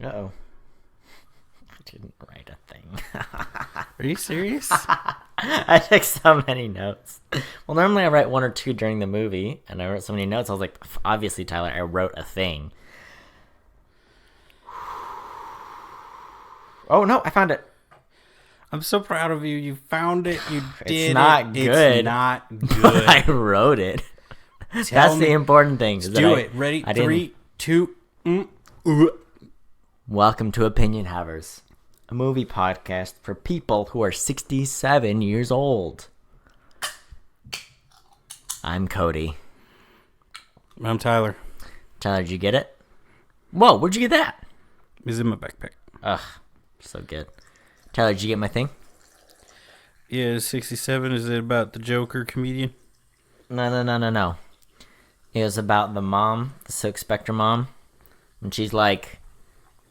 Uh-oh. I didn't write a thing. Are you serious? I took so many notes. Well, normally I write one or two during the movie, and I wrote so many notes. I was like, obviously, Tyler, I wrote a thing. Oh, no, I found it. I'm so proud of you. You found it. You did It's not it. good. It's not good. I wrote it. That's the important thing. Let's do it. Ready? 3, 2. Welcome to Opinion Havers, a movie podcast for people who are 67 years old. I'm Cody. I'm Tyler. Tyler, did you get it? Whoa, where'd you get that? It's in my backpack. Ugh, so good. Tyler, did you get my thing? Yeah, 67. Is it about the Joker comedian? No. It was about the mom, the Silk Spectre mom. And she's like,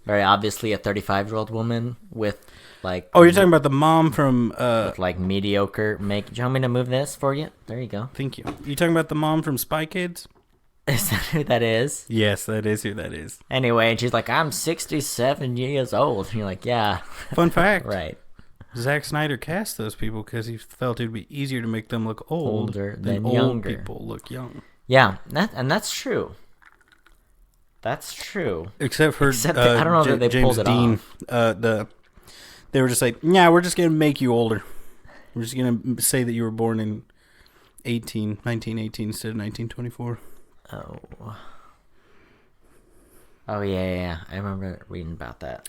very obviously a 35-year-old woman with like... Oh, you're talking about the mom from... with like mediocre make... Do you want me to move this for you? There you go. Thank you. You talking about the mom from Spy Kids? Is that who that is? Yes, that is who that is. Anyway, and she's like, I'm 67 years old. And you're like, yeah. Fun fact. Right. Zack Snyder cast those people because he felt it would be easier to make them look Older than old younger. people look young. Yeah, that's true. That's true. Except for I don't know that they James pulled it Dean. off. They were just like, yeah, we're just going to make you older. We're just going to say that you were born in 1918 instead of 1924. Oh yeah. I remember reading about that.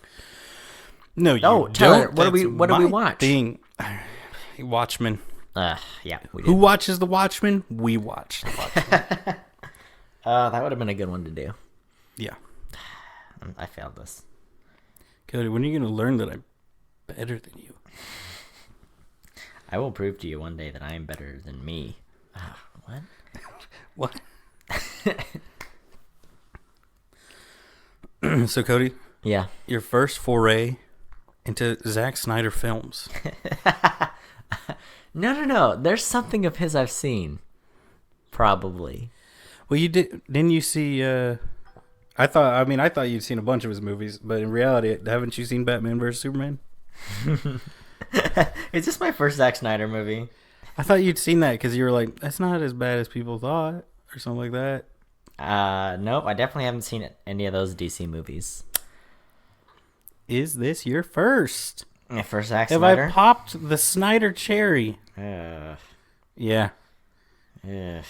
No, you Tyler, don't. what do we watch? Thing. Watchmen. Yeah, we did. Who watches the Watchmen? We watch the Watchmen. That would have been a good one to do. Yeah. I failed this. Cody, when are you going to learn that I'm better than you? I will prove to you one day that I am better than me. What? What? So, Cody. Yeah. Your first foray into Zack Snyder films. No. There's something of his I've seen. Probably. Well, didn't you see, I thought you'd seen a bunch of his movies, but in reality, haven't you seen Batman vs. Superman? Is this my first Zack Snyder movie? I thought you'd seen that because you were like, that's not as bad as people thought, or something like that. Nope, I definitely haven't seen any of those DC movies. Is this your first? My first Zack Have Snyder? I popped the Snyder cherry? Ugh. Yeah. Ugh.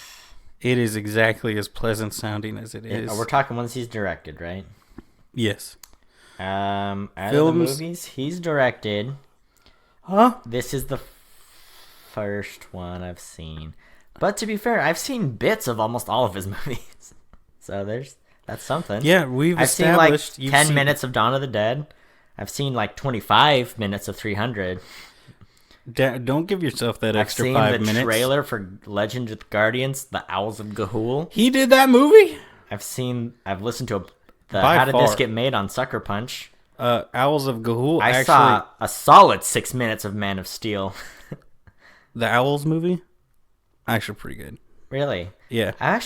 It is exactly as pleasant sounding as it is. We're talking ones he's directed, right? Yes. Out of the movies he's directed, this is the first one I've seen. But to be fair, I've seen bits of almost all of his movies. So that's something. Yeah, I've established... seen like 10 minutes of Dawn of the Dead. I've seen like 25 minutes of 300. Don't give yourself that extra 5 I've minutes. seen the trailer for Legend of the Guardians, The Owls of Ga'Hoole. He did that movie? I've listened to By How Did far. This Get Made on Sucker Punch. Owls of Ga'Hoole. I saw a solid 6 minutes of Man of Steel. The Owls movie? Actually pretty good. Really? Yeah. I'd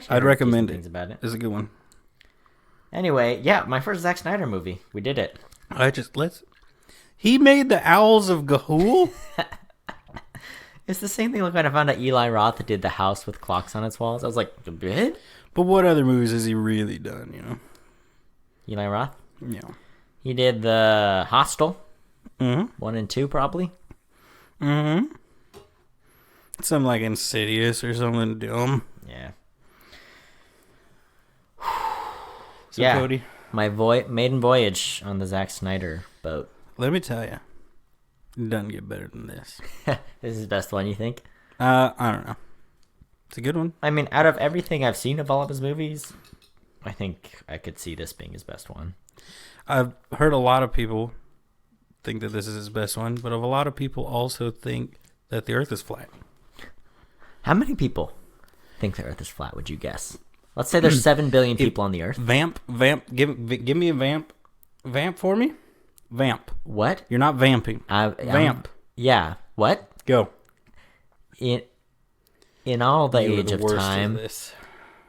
I'd recommend things it. about it. It's a good one. Anyway, yeah, my first Zack Snyder movie. We did it. He made the Owls of Ga'Hoole? It's the same thing like when I found out Eli Roth did The House with Clocks on its Walls. I was like, a bit? But what other movies has he really done, you know? Eli Roth? Yeah. He did the Hostel. Mm-hmm. 1 and 2, probably. Mm-hmm. Something like Insidious or something dumb. Yeah. So, yeah. Cody, my maiden voyage on the Zack Snyder boat. Let me tell you, it doesn't get better than this. This is the best one, you think? I don't know. It's a good one. I mean, out of everything I've seen of all of his movies, I think I could see this being his best one. I've heard a lot of people think that this is his best one, but a lot of people also think that the Earth is flat. How many people think the Earth is flat, would you guess? Let's say there's 7 billion people on the Earth. Vamp, give me a vamp for me. Vamp. What? You're not vamping. Vamp. Yeah. What? Go. In all the age of time,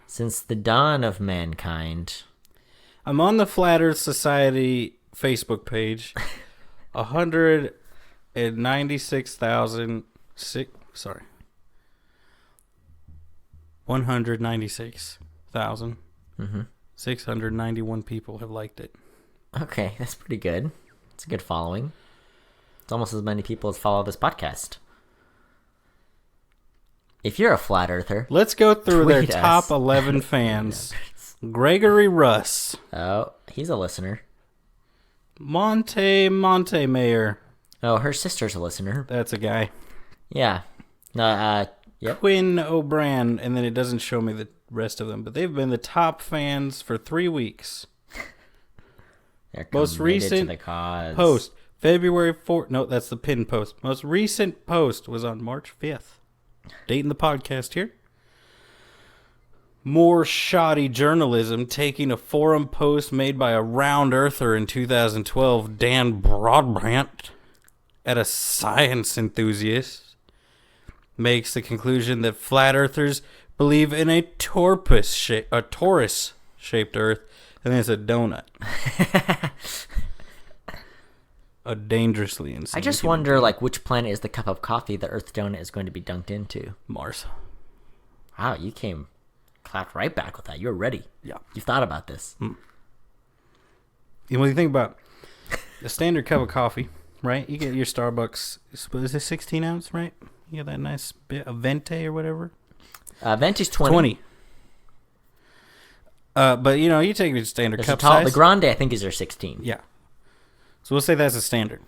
since the dawn of mankind. I'm on the Flat Earth Society Facebook page. 196,691 people have liked it. Okay, that's pretty good. It's a good following. It's almost as many people as follow this podcast. If you're a flat earther, let's go through their tweet us. top 11 fans. Gregory Russ. Oh, he's a listener. Monte Mayor. Oh, her sister's a listener. That's a guy. Yeah. Yep. Quinn O'Brien, and then it doesn't show me the rest of them, but they've been the top fans for 3 weeks. They're Most recent to the cause. post, February 4th. No, that's the pinned post. Most recent post was on March 5th. Dating the podcast here. More shoddy journalism, taking a forum post made by a round earther in 2012, Dan Broadbent, at a science enthusiast, makes the conclusion that flat earthers believe in a torus-shaped earth, and it's a donut. A dangerously insane. I just wonder, which planet is the cup of coffee the Earth donut is going to be dunked into? Mars. Wow, you clapped right back with that. You're ready. Yeah. You've thought about this. When you think about a standard cup of coffee, right? You get your Starbucks, is it 16 ounce, right? You get that nice bit of Venti or whatever. Venti's 20. 20. But, you take your standard There's cup the size. Grande, I think, is your 16. Yeah. So we'll say that's a standard.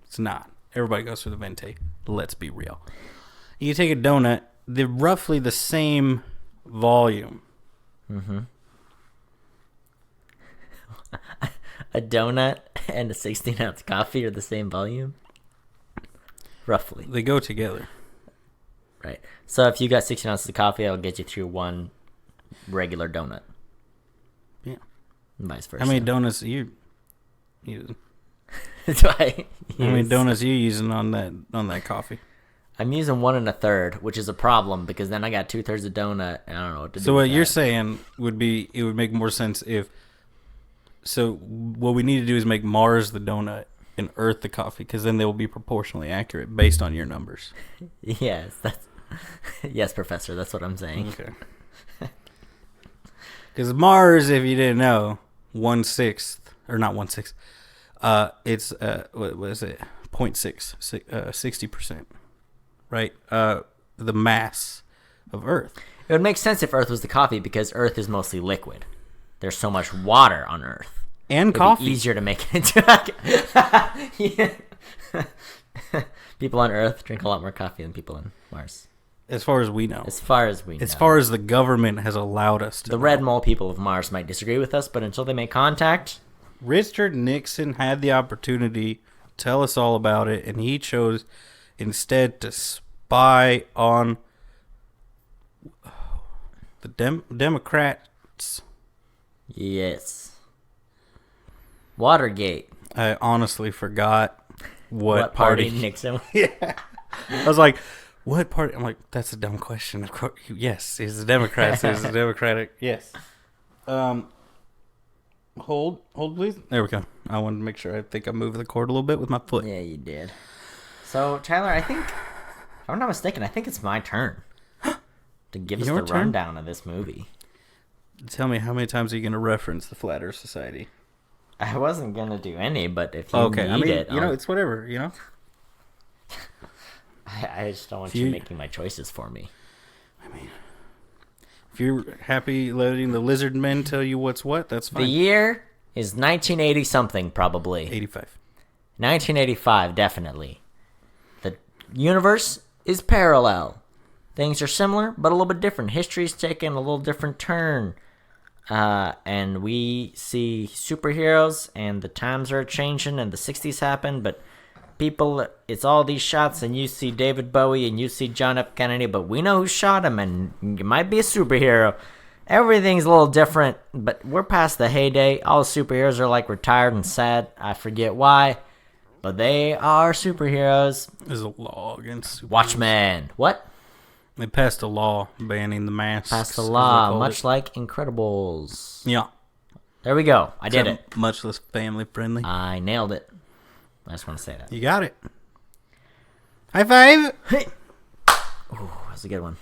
It's not. Everybody goes for the Venti. Let's be real. You take a donut, they're roughly the same volume. Mm-hmm. A donut and a 16-ounce coffee are the same volume? Roughly. They go together. Right. So if you got 16 ounces of coffee, I'll get you through one regular donut. Yeah. And vice versa. How many donuts are you using? How many donuts are you using on that coffee? I'm using 1 1/3, which is a problem because then I got 2/3 of donut and I don't know what to do. So what with you're that. saying would be it would make more sense if. So what we need to do is make Mars the donut and Earth the coffee, because then they will be proportionally accurate based on your numbers. Yes, yes, Professor. That's what I'm saying. Okay. Because Mars, if you didn't know, 1/6 or not 1/6, it's what is it? 0.6, 60%, right? The mass of Earth. It would make sense if Earth was the coffee because Earth is mostly liquid. There's so much water on Earth. And It'd coffee. be easier to make it into. People on Earth drink a lot more coffee than people on Mars. As far as we know. As far as we know. As far as the government has allowed us to. The red mole people of Mars might disagree with us, but until they make contact. Richard Nixon had the opportunity to tell us all about it, and he chose instead to spy on the Democrats. Yes. Watergate. I honestly forgot what party. Nixon. Yeah. I was like, what party? I'm like, that's a dumb question. Of course, yes, it's the Democrats. It's the Democratic. Yes. Hold, please. There we go. I wanted to make sure. I think I moved the cord a little bit with my foot. Yeah, you did. So, Tyler, I think, if I'm not mistaken, I think it's my turn to give us the rundown of this movie. Tell me, how many times are you going to reference the Flat Earth Society? I wasn't going to do any, but if you need it... it's whatever, I just don't want you making my choices for me. I mean, if you're happy letting the lizard men tell you what's what, that's fine. The year is 1980-something, probably. 85. 1985, definitely. The universe is parallel. Things are similar, but a little bit different. History's taken a little different turn. And we see superheroes, and the times are changing, and the 60s happened, but people, it's all these shots, and you see David Bowie, and you see John F. Kennedy, but we know who shot him, and you might be a superhero. Everything's a little different, but we're past the heyday. All the superheroes are, retired and sad. I forget why, but they are superheroes. There's a law against superheroes. Watchmen. What? They passed a law banning the masks. Passed a law, much like Incredibles. Yeah. There we go. I did it. Much less family friendly. I nailed it. I just want to say that. You got it. High five. Hey. Ooh, that's a good one.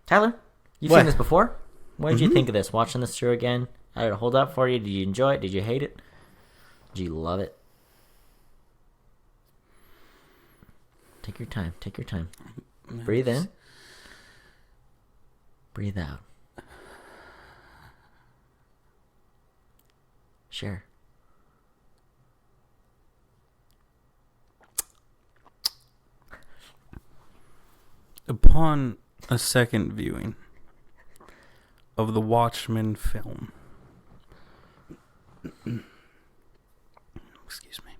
Tyler, you've What? seen this before? What did you think of this? Watching this through again? How did it hold up for you? Did you enjoy it? Did you hate it? Did you love it? Take your time. Take your time. Breathe in. Breathe out. Sure. Upon a second viewing of the Watchmen film, excuse me,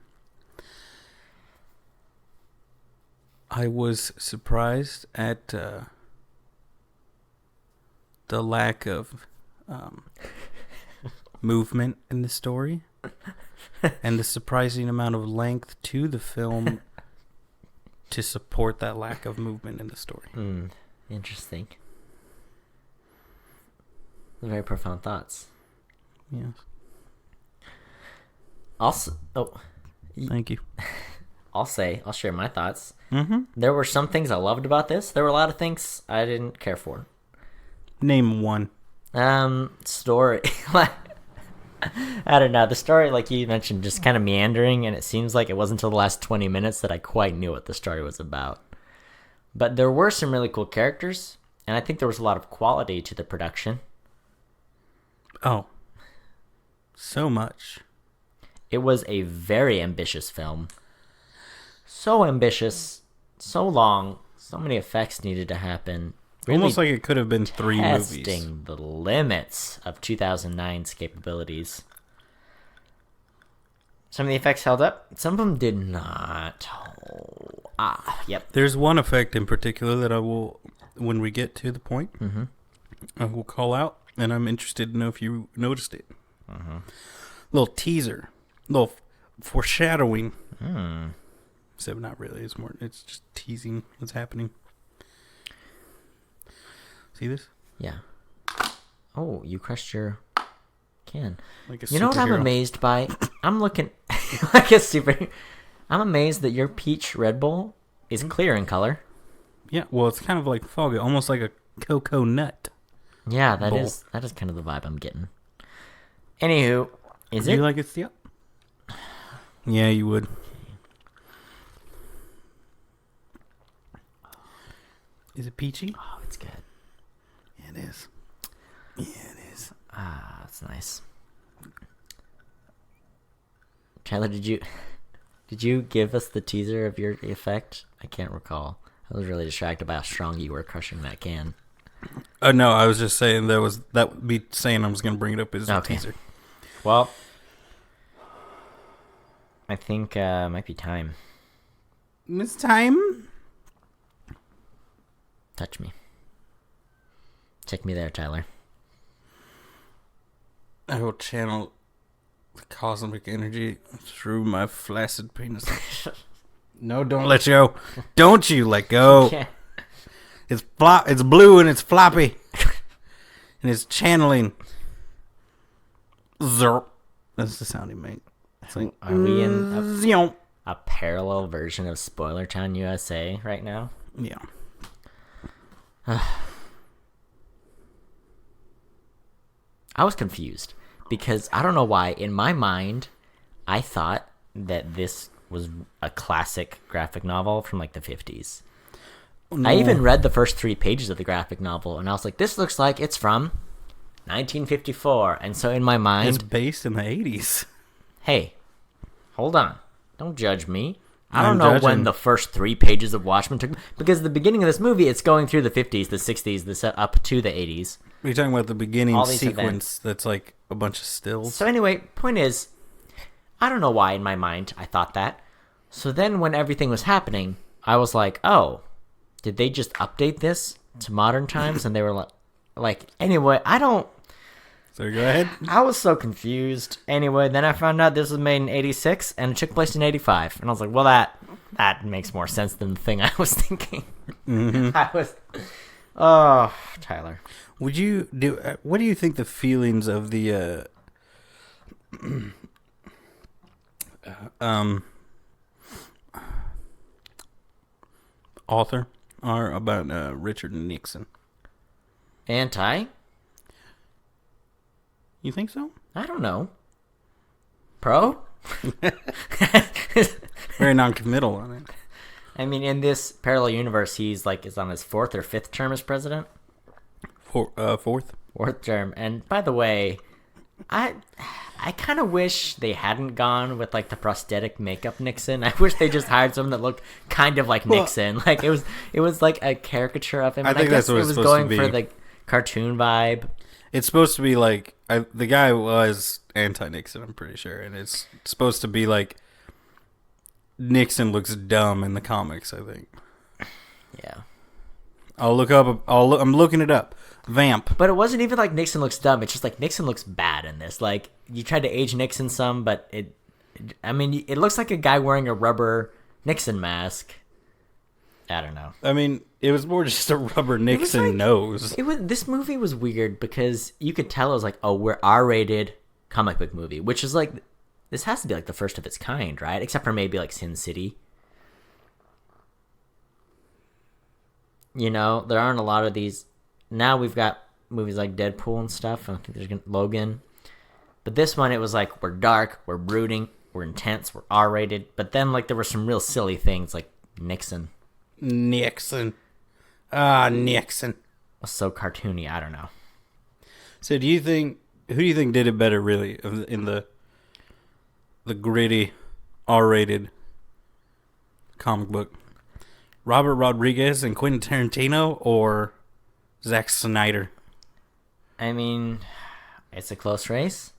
I was surprised at the lack of movement in the story and the surprising amount of length to the film to support that lack of movement in the story. Interesting. Very profound thoughts. Yes. Thank you. I'll share my thoughts. Mm-hmm. There were some things I loved about this. There were a lot of things I didn't care for. Name one. Story. I don't know. The story, like you mentioned, just kind of meandering, and it seems like it wasn't until the last 20 minutes that I quite knew what the story was about. But there were some really cool characters, and I think there was a lot of quality to the production. Oh. So much. It was a very ambitious film. So ambitious, so long, so many effects needed to happen. Really almost like it could have been 3 movies. Testing the limits of 2009's capabilities. Some of the effects held up. Some of them did not. Yep. There's one effect in particular that I will, when we get to the point, I will call out, and I'm interested to know if you noticed it. Little teaser, little foreshadowing. So not really. It's just teasing what's happening. See this? Yeah. Oh, you crushed your can. Like a you know what I'm superhero. amazed by? I'm looking like a super. I'm amazed that your peach Red Bull is clear in color. Yeah, well, it's kind of like foggy, almost like a cocoa nut. Yeah, that bowl. is kind of the vibe I'm getting. Anywho, is Do it? you like it still? Yeah, you would. Is it peachy? Oh, it's good. Yeah, it is. Yeah, it is. That's nice. Tyler, did you give us the teaser of your effect? I can't recall. I was really distracted by how strong you were crushing that can. No, I was just saying that would be saying I was going to bring it up as a teaser. Well, I think it might be time. It's time. Touch me. Take me there, Tyler. I will channel the cosmic energy through my flaccid penis. No, don't let go. Don't you let go. Yeah. It's It's blue and it's floppy, and it's channeling. Zerp. That's the sound he made. It's like, Are we in a parallel version of Spoiler Town USA right now? Yeah. I was confused because I don't know why. In my mind, I thought that this was a classic graphic novel from like the 50s. No. I even read the first 3 pages of the graphic novel, and I was like, this looks like it's from 1954. And so in my mind... It's based in the 80s. Hey, hold on. Don't judge me. I I'm don't know judging. when the first 3 pages of Watchmen took... Because the beginning of this movie, it's going through the 50s, the 60s, up to the 80s. You're talking about the beginning All these sequence events. that's like a bunch of stills. So anyway, point is, I don't know why in my mind I thought that. So then when everything was happening, I was like, oh, did they just update this to modern times? And they were like, anyway, So go ahead. I was so confused. Anyway, then I found out this was made in 86 and it took place in 85. And I was like, well, that makes more sense than the thing I was thinking. Mm-hmm. Oh, Tyler. Would you do? What do you think the feelings of the author are about Richard Nixon? Anti? You think so? I don't know. Pro? Very non-committal on it. I mean, in this parallel universe, he's like is on his 4th or 5th term as president. Fourth. 4th term. And by the way, I kind of wish they hadn't gone with like the prosthetic makeup Nixon. I wish they just hired someone that looked kind of like Nixon. Like it was like a caricature of him. I think that's what it was supposed going to be. for the cartoon vibe. It's supposed to be like the guy was anti-Nixon, I'm pretty sure, and it's supposed to be like Nixon looks dumb in the comics. I think. Yeah. I'll look up. I'm looking it up. Vamp. But it wasn't even like Nixon looks dumb. It's just like Nixon looks bad in this. Like you tried to age Nixon some, but it looks like a guy wearing a rubber Nixon mask. I don't know. I mean, it was more just a rubber Nixon nose. This movie was weird because you could tell it was like, oh, we're R-rated comic book movie, which is like, this has to be like the first of its kind, right? Except for maybe like Sin City. You know, there aren't a lot of these. Now we've got movies like Deadpool and stuff. I don't think there's Logan. But this one, it was like, we're dark, we're brooding, we're intense, we're R-rated. But then like there were some real silly things like Nixon. Nixon. Nixon. Was so cartoony, I don't know. So who do you think did it better really in the gritty R-rated comic book? Robert Rodriguez and Quentin Tarantino or Zack Snyder? I mean, it's a close race.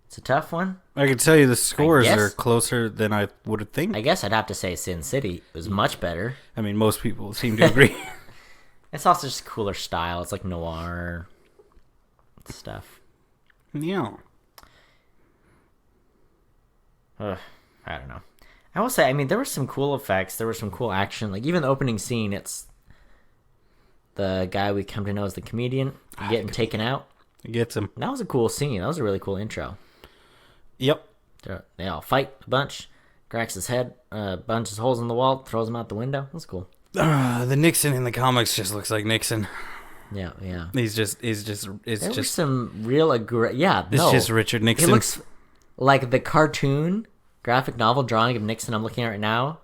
It's a tough one. I can tell you the scores are closer than I would think. I guess I'd have to say Sin City was much better. I mean, most people seem to agree. It's also just cooler style. It's like noir stuff. Yeah. I don't know. I will say, I mean, there were some cool effects. There was some cool action. Like, even the opening scene, it's the guy we come to know as the comedian getting taken out. It gets him. That was a cool scene. That was a really cool intro. Yep. They all fight a bunch. Cracks his head, bunches holes in the wall, throws him out the window. That's cool. The Nixon in the comics just looks like Nixon. Yeah. There were some real It's just Richard Nixon. It looks like the cartoon graphic novel drawing of Nixon I'm looking at right now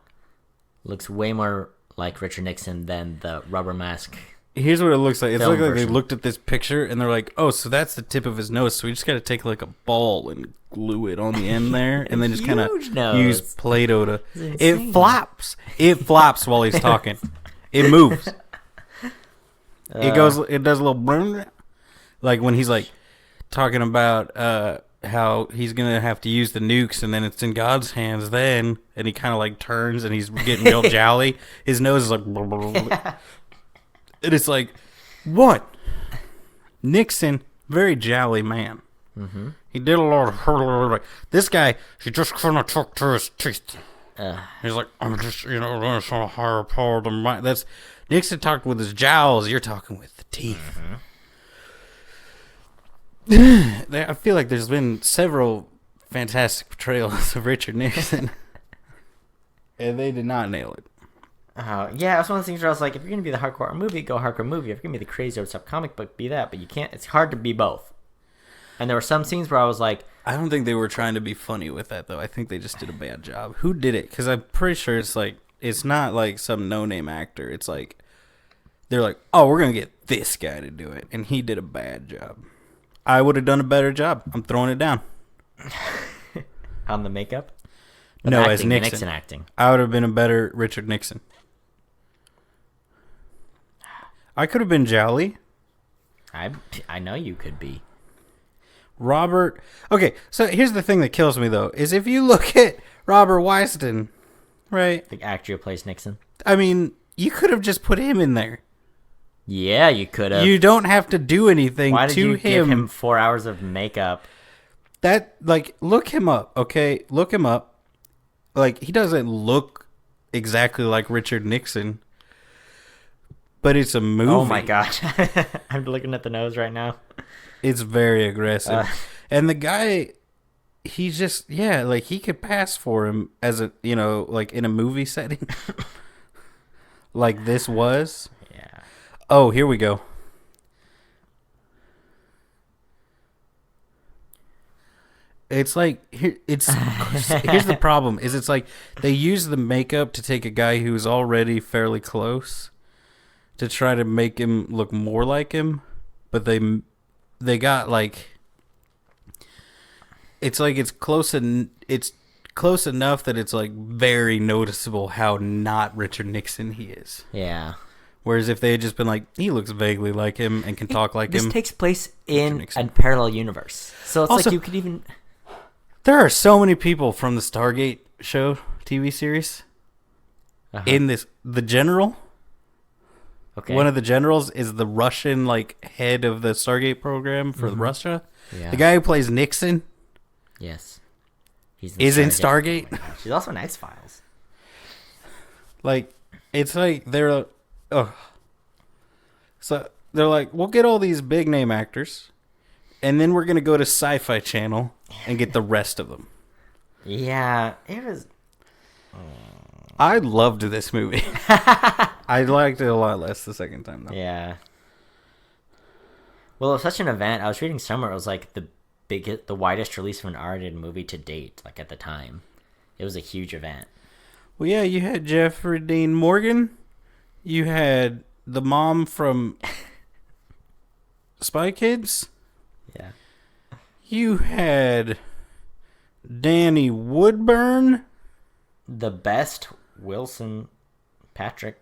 looks way more like Richard Nixon than the rubber mask. Here's what it looks like. It's like version. they looked at this picture and they're like, oh, so that's the tip of his nose. So we just got to take like a ball and glue it on the end there and then just kind of use Play-Doh to... It flaps. It flaps while he's talking. It moves. It does a little... Boom, like when he's like talking about how he's going to have to use the nukes and then it's in God's hands then. And he kind of like turns and he's getting real jolly. His nose is like... And it's like, what? Nixon, very jolly man. Mm-hmm. He did a lot of... This guy, he just kind of took to his teeth. He's like, I'm just, there's a higher power than mine. That's... Nixon talked with his jowls. You're talking with the teeth. Mm-hmm. I feel like there's been several fantastic portrayals of Richard Nixon. And they did not nail it. Yeah, it's one of those things where I was like, if you're going to be the hardcore movie, go hardcore movie. If you're going to be the crazy old stuff comic book, be that. But you can't, it's hard to be both. And there were some scenes where I was like... I don't think they were trying to be funny with that, though. I think they just did a bad job. Who did it? Because I'm pretty sure it's like, it's not like some no-name actor. It's like, they're like, oh, we're going to get this guy to do it. And he did a bad job. I would have done a better job. I'm throwing it down. On the makeup? No, acting, as Nixon. Nixon acting. I would have been a better Richard Nixon. I could have been jolly. I know you could be. Robert... Okay, so here's the thing that kills me, though, is if you look at Robert Wyston, right? The actor who plays Nixon. I mean, you could have just put him in there. Yeah, you could have. You don't have to do anything to him. Why did you give him 4 hours of makeup? That, like, look him up, okay? Look him up. Like, he doesn't look exactly like Richard Nixon. but it's a movie. Oh my gosh. I'm looking at the nose right now. It's very aggressive. And the guy, he's just, like he could pass for him as a, like in a movie setting. Like this was. Yeah. Oh, here we go. It's like here's the problem is it's like they use the makeup to take a guy who's already fairly close to try to make him look more like him, but they got like it's close enough that it's like very noticeable how not Richard Nixon he is. Yeah. Whereas if they had just been like, he looks vaguely like him and can talk like him. This takes place in a parallel universe. So it's also, like you could even... There are so many people from the Stargate show TV series in this. The general, one of the generals is the Russian like head of the Stargate program for Russia. Yeah. The guy who plays Nixon, yes, is in Stargate. Oh she's also in X-Files. Like it's like they're, so they're like, we'll get all these big name actors. And then we're going to go to Sci-Fi Channel and get the rest of them. Yeah, it was... I loved this movie. I liked it a lot less the second time, though. Yeah. Well, it was such an event. I was reading somewhere it was like the widest release of an R-rated movie to date, like at the time. It was a huge event. Well, yeah, you had Jeffrey Dean Morgan. You had the mom from Spy Kids. Yeah. You had Danny Woodburn. The best Wilson Patrick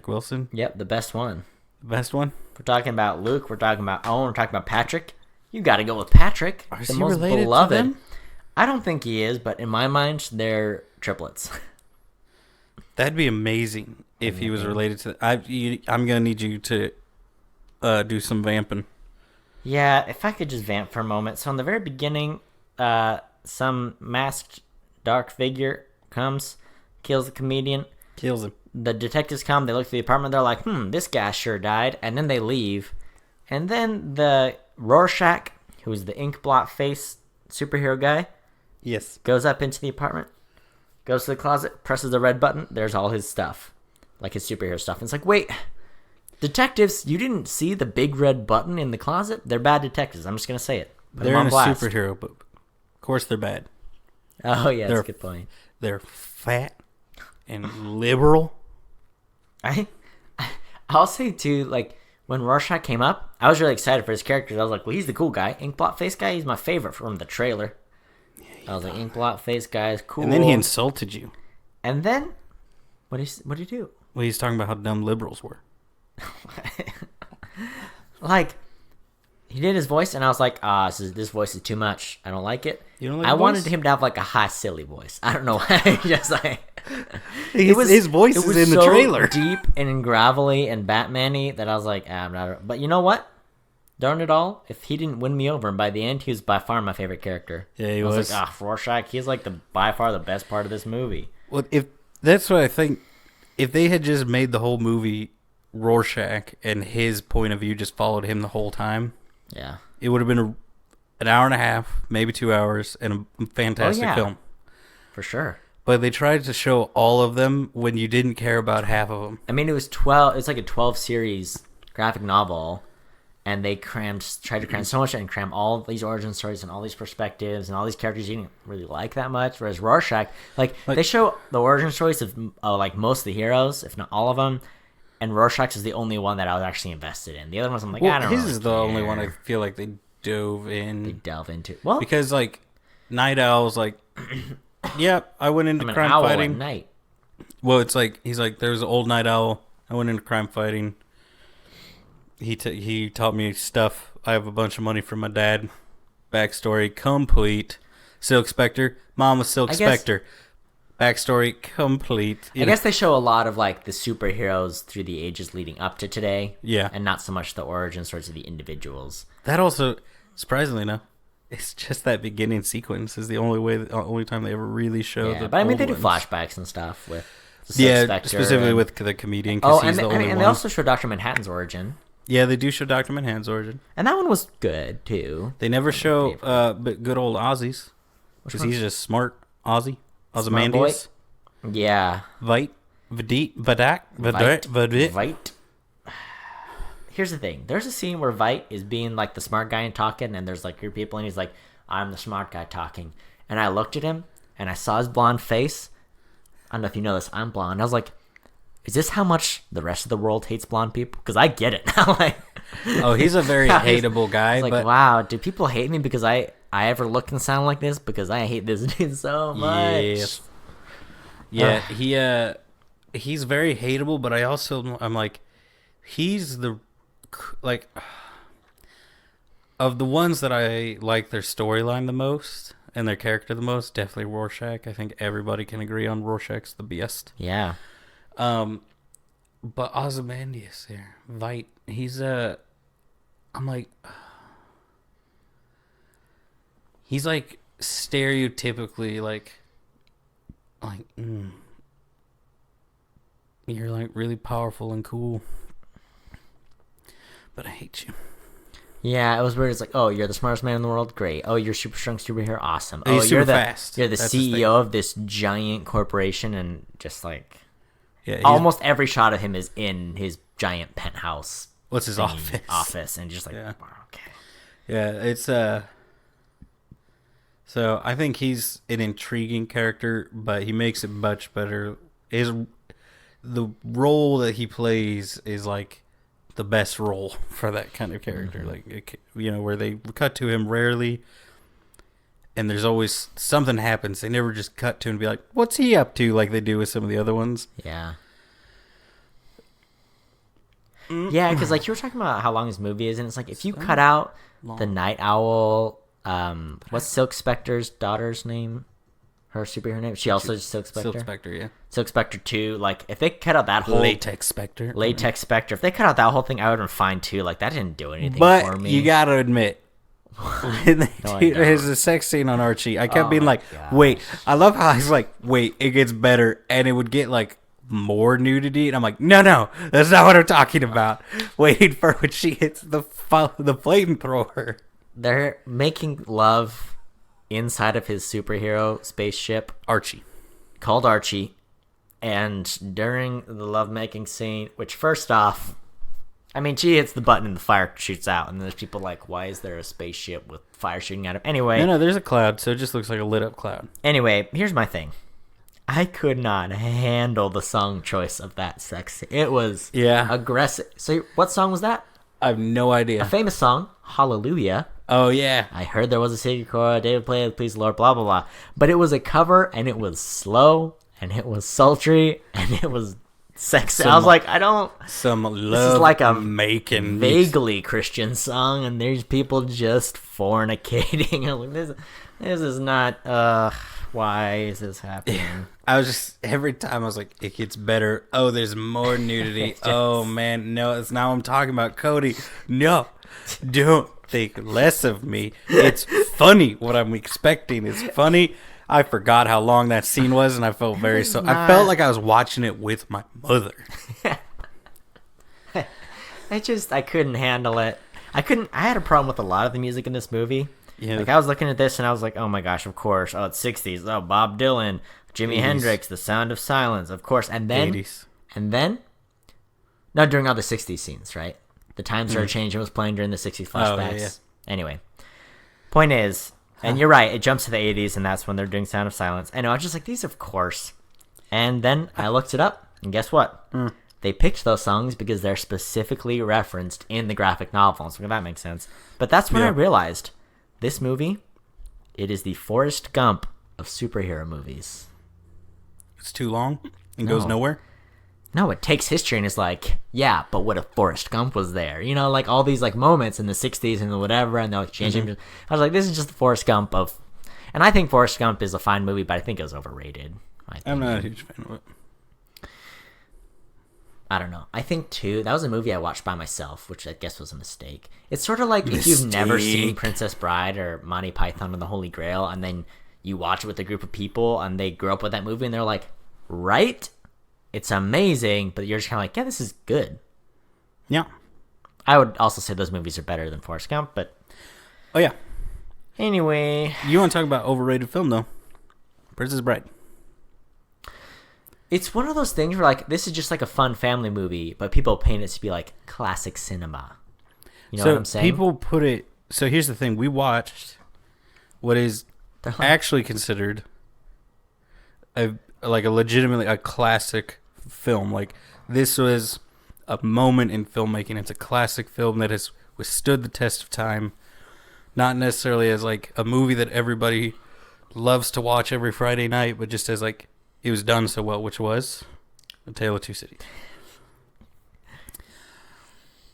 Wilson? Yep, the best one. The best one? We're talking about Luke, we're talking about Owen, we're talking about Patrick. You got to go with Patrick. Is he related beloved. To them? I don't think he is, but in my mind, they're triplets. That'd be amazing if he was related to... I'm going to need you to... do some vamping. Yeah, if I could just vamp for a moment. So in the very beginning, some masked dark figure comes, kills the comedian. Kills him. The detectives come, they look through the apartment, they're like, this guy sure died. And then they leave. And then the Rorschach, who is the ink blot face superhero guy, yes, goes up into the apartment, goes to the closet, presses the red button, there's all his stuff. Like his superhero stuff. And it's like, wait... Detectives, you didn't see the big red button in the closet? They're bad detectives. I'm just going to say it. They're in a superhero book. Of course they're bad. Oh, yeah, that's a good point. They're fat and liberal. I'll say, too, like, when Rorschach came up, I was really excited for his character. I was like, well, he's the cool guy. Inkblot face guy, he's my favorite from the trailer. I was like, Inkblot face guy is cool. And then he insulted you. And then, what did he do? Well, he's talking about how dumb liberals were. Like, he did his voice, and I was like, this voice is too much. I don't like it. You don't like I voice? wanted him to have like a high, silly voice. I don't know why. Just like his voice is in the trailer. Deep and gravelly and Batman-y that I was like, I'm not. But you know what? Darn it all! If he didn't win me over, and by the end, he was by far my favorite character. Yeah, he was. I was like, Rorschach. He's like by far the best part of this movie. Well, if that's what I think, if they had just made the whole movie Rorschach and his point of view just followed him the whole time, yeah, it would have been an hour and a half, maybe 2 hours, and a fantastic film. For sure. But they tried to show all of them when you didn't care about half of them. I mean, it was 12. It's like a 12-series graphic novel, and they tried to cram so much and cram all these origin stories and all these perspectives and all these characters you didn't really like that much. Whereas Rorschach, like they show the origin stories of like most of the heroes, if not all of them. And Rorschach is the only one that I was actually invested in. The other ones I'm like, I don't know. His is the only one I feel like they dove in. They delve into. Well, because like Night Owl's like, yep, I went into crime owl fighting. At night. Well, it's like he's like, there's an old Night Owl. I went into crime fighting. He taught me stuff. I have a bunch of money from my dad. Backstory complete. Silk Spectre. Mom was Silk Spectre. Backstory complete. I guess they show a lot of like the superheroes through the ages leading up to today. Yeah. And not so much the origin stories of the individuals. That also, surprisingly enough, it's just that beginning sequence is the only time they ever really show the but I mean, they do ones. flashbacks and stuff with... Yeah, Spectre specifically and... with the comedian, because he's the only one. And they also show Dr. Manhattan's origin. Yeah, they do show Dr. Manhattan's origin. And that one was good, too. They never show but good old Ozzy's. Because he's just smart. Ozzy. Ozymandias. Yeah. Vite. Vite. Here's the thing. There's a scene where Vite is being like the smart guy and talking, and there's like your people, and he's like, I'm the smart guy talking. And I looked at him, and I saw his blonde face. I don't know if you know this. I'm blonde. I was like, is this how much the rest of the world hates blonde people? Because I get it now. Like, oh, he's a very hateable guy. Like, wow, do people hate me because I ever look and sound like this? Because I hate this dude so much. Yes. Yeah, he's very hateable, but I'm like, he's the, like, of the ones that I like their storyline the most and their character the most, definitely Rorschach. I think everybody can agree on Rorschach's the best. Yeah. But Ozymandias there, Vite, he's I'm like, he's like stereotypically like you're like really powerful and cool, but I hate you. Yeah, it was weird. It's like, oh, you're the smartest man in the world, great. Oh, you're super strong superhero, awesome. Oh, you're fast. You're the CEO of this giant corporation, and just like, yeah, almost every shot of him is in his giant penthouse. What's his office, and just like, yeah. Wow, okay. Yeah, it's So I think he's an intriguing character, but he makes it much better. The role that he plays is like the best role for that kind of character. Mm-hmm. Like, where they cut to him rarely, and there's always something happens. They never just cut to him and be like, "What's he up to?" like they do with some of the other ones. Yeah. Yeah, because like you were talking about how long this movie is, and it's like if you cut out the Night Owl, what's Silk Spectre's daughter's name? Her superhero name? She also Silk Spectre? Silk Spectre, yeah. Silk Spectre 2, like if they cut out that whole Latex Spectre. If they cut out that whole thing, I would have been fine too. Like that didn't do anything for me. But you gotta admit, there's a sex scene on Archie. I kept being like, wait. I love how he's like, wait, it gets better, and it would get like more nudity, and I'm like, no, that's not what I'm talking about. Waiting for when she hits the flamethrower. They're making love inside of his superhero spaceship, Archie, called Archie, and during the lovemaking scene, which first off, I mean, she hits the button and the fire shoots out, and there's people like, why is there a spaceship with fire shooting out of it? Anyway. No, there's a cloud, so it just looks like a lit up cloud. Anyway, here's my thing. I could not handle the song choice of that sex scene. It was aggressive. So what song was that? I have no idea. A famous song, Hallelujah. Oh, yeah. I heard there was a secret chord, David played, please the Lord, blah, blah, blah. But it was a cover, and it was slow, and it was sultry, and it was sexy. I was like, this is like a making vaguely Christian song, and there's people just fornicating. I'm like, this is not, why is this happening? Yeah. I was just, every time I was like, it gets better. Oh, there's more nudity. Oh, man, no, it's now I'm talking about Cody. No, don't think less of me. It's funny. What I'm expecting is funny. I forgot how long that scene was, and I felt I felt like I was watching it with my mother. I couldn't handle it. I had a problem with a lot of the music in this movie. Yeah. Like I was looking at this and I was like, oh my gosh, of course. Oh, it's 60s. Oh, Bob Dylan, Jimi 80s. Hendrix, The Sound of Silence, of course. And then 80s. No, during all the 60s scenes, right? The time started changing. It was playing during the 60s flashbacks. Oh, yeah. Anyway, point is, and you're right, it jumps to the 80s, and that's when they're doing Sound of Silence. And I was just like, these, of course. And then I looked it up, and guess what? They picked those songs because they're specifically referenced in the graphic novel. So that makes sense. But that's when I realized this movie, it is the Forrest Gump of superhero movies. It's too long and goes nowhere? No, it takes history and is like, yeah, but what if Forrest Gump was there? You know, like all these like moments in the 60s and whatever, and they'll change it. I was like, this is just the Forrest Gump of... And I think Forrest Gump is a fine movie, but I think it was overrated. I'm not a huge fan of it. I don't know. I think, too, that was a movie I watched by myself, which I guess was a mistake. It's sort of like if you've never seen Princess Bride or Monty Python and the Holy Grail, and then you watch it with a group of people, and they grew up with that movie, and they're like, right? it's amazing, but you're just kind of like, yeah, this is good. Yeah. I would also say those movies are better than Forrest Gump, but Oh yeah. anyway, You want to talk about overrated film though? Princess Bride. it's one of those things where like this is just like a fun family movie, but people paint it to be like classic cinema. You know what I'm saying? People put it. So here's the thing: we watched what is actually considered a legitimately a classic film. Like this was a moment in filmmaking. It's a classic film that has withstood the test of time. Not necessarily as like a movie that everybody loves to watch every Friday night, but just as like it was done so well, which was A Tale of Two Cities.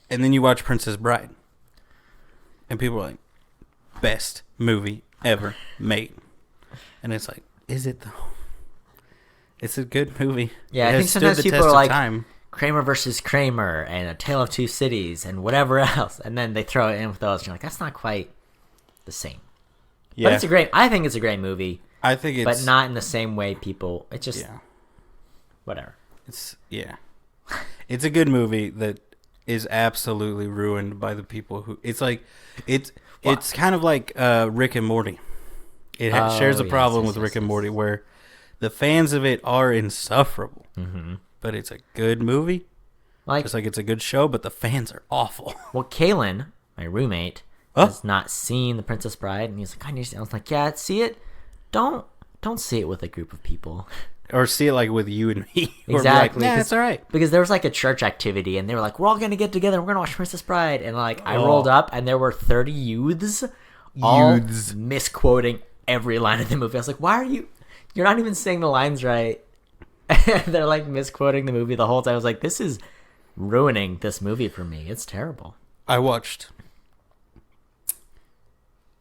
And then you watch Princess Bride. And people are like, best movie ever made. And it's like, is it though? It's a good movie. Yeah, I think sometimes people are like Kramer versus Kramer and A Tale of Two Cities and whatever else. And then they throw it in with those. And you're like, that's not quite the same. Yeah. But I think it's a great movie. I think it's... But not in the same way people... It's just... Yeah. Whatever. It's a good movie that is absolutely ruined by the people who... It's like... It's kind of like Rick and Morty. It shares a problem with Rick and Morty where the fans of it are insufferable. Mm-hmm. But it's a good movie. Just like it's a good show, but the fans are awful. Well, Kaylin, my roommate, has not seen The Princess Bride, and he's like, I need to see it. I was like, yeah, see it. Don't see it with a group of people. Or see it like with you and me. Exactly. Like, it's all right. Because there was like a church activity, and they were like, we're all going to get together, we're going to watch Princess Bride. And like, I rolled up, and there were 30 youths all misquoting every line of the movie. I was like, why are you... You're not even saying the lines right. They're like misquoting the movie the whole time. I was like, this is ruining this movie for me. It's terrible. I watched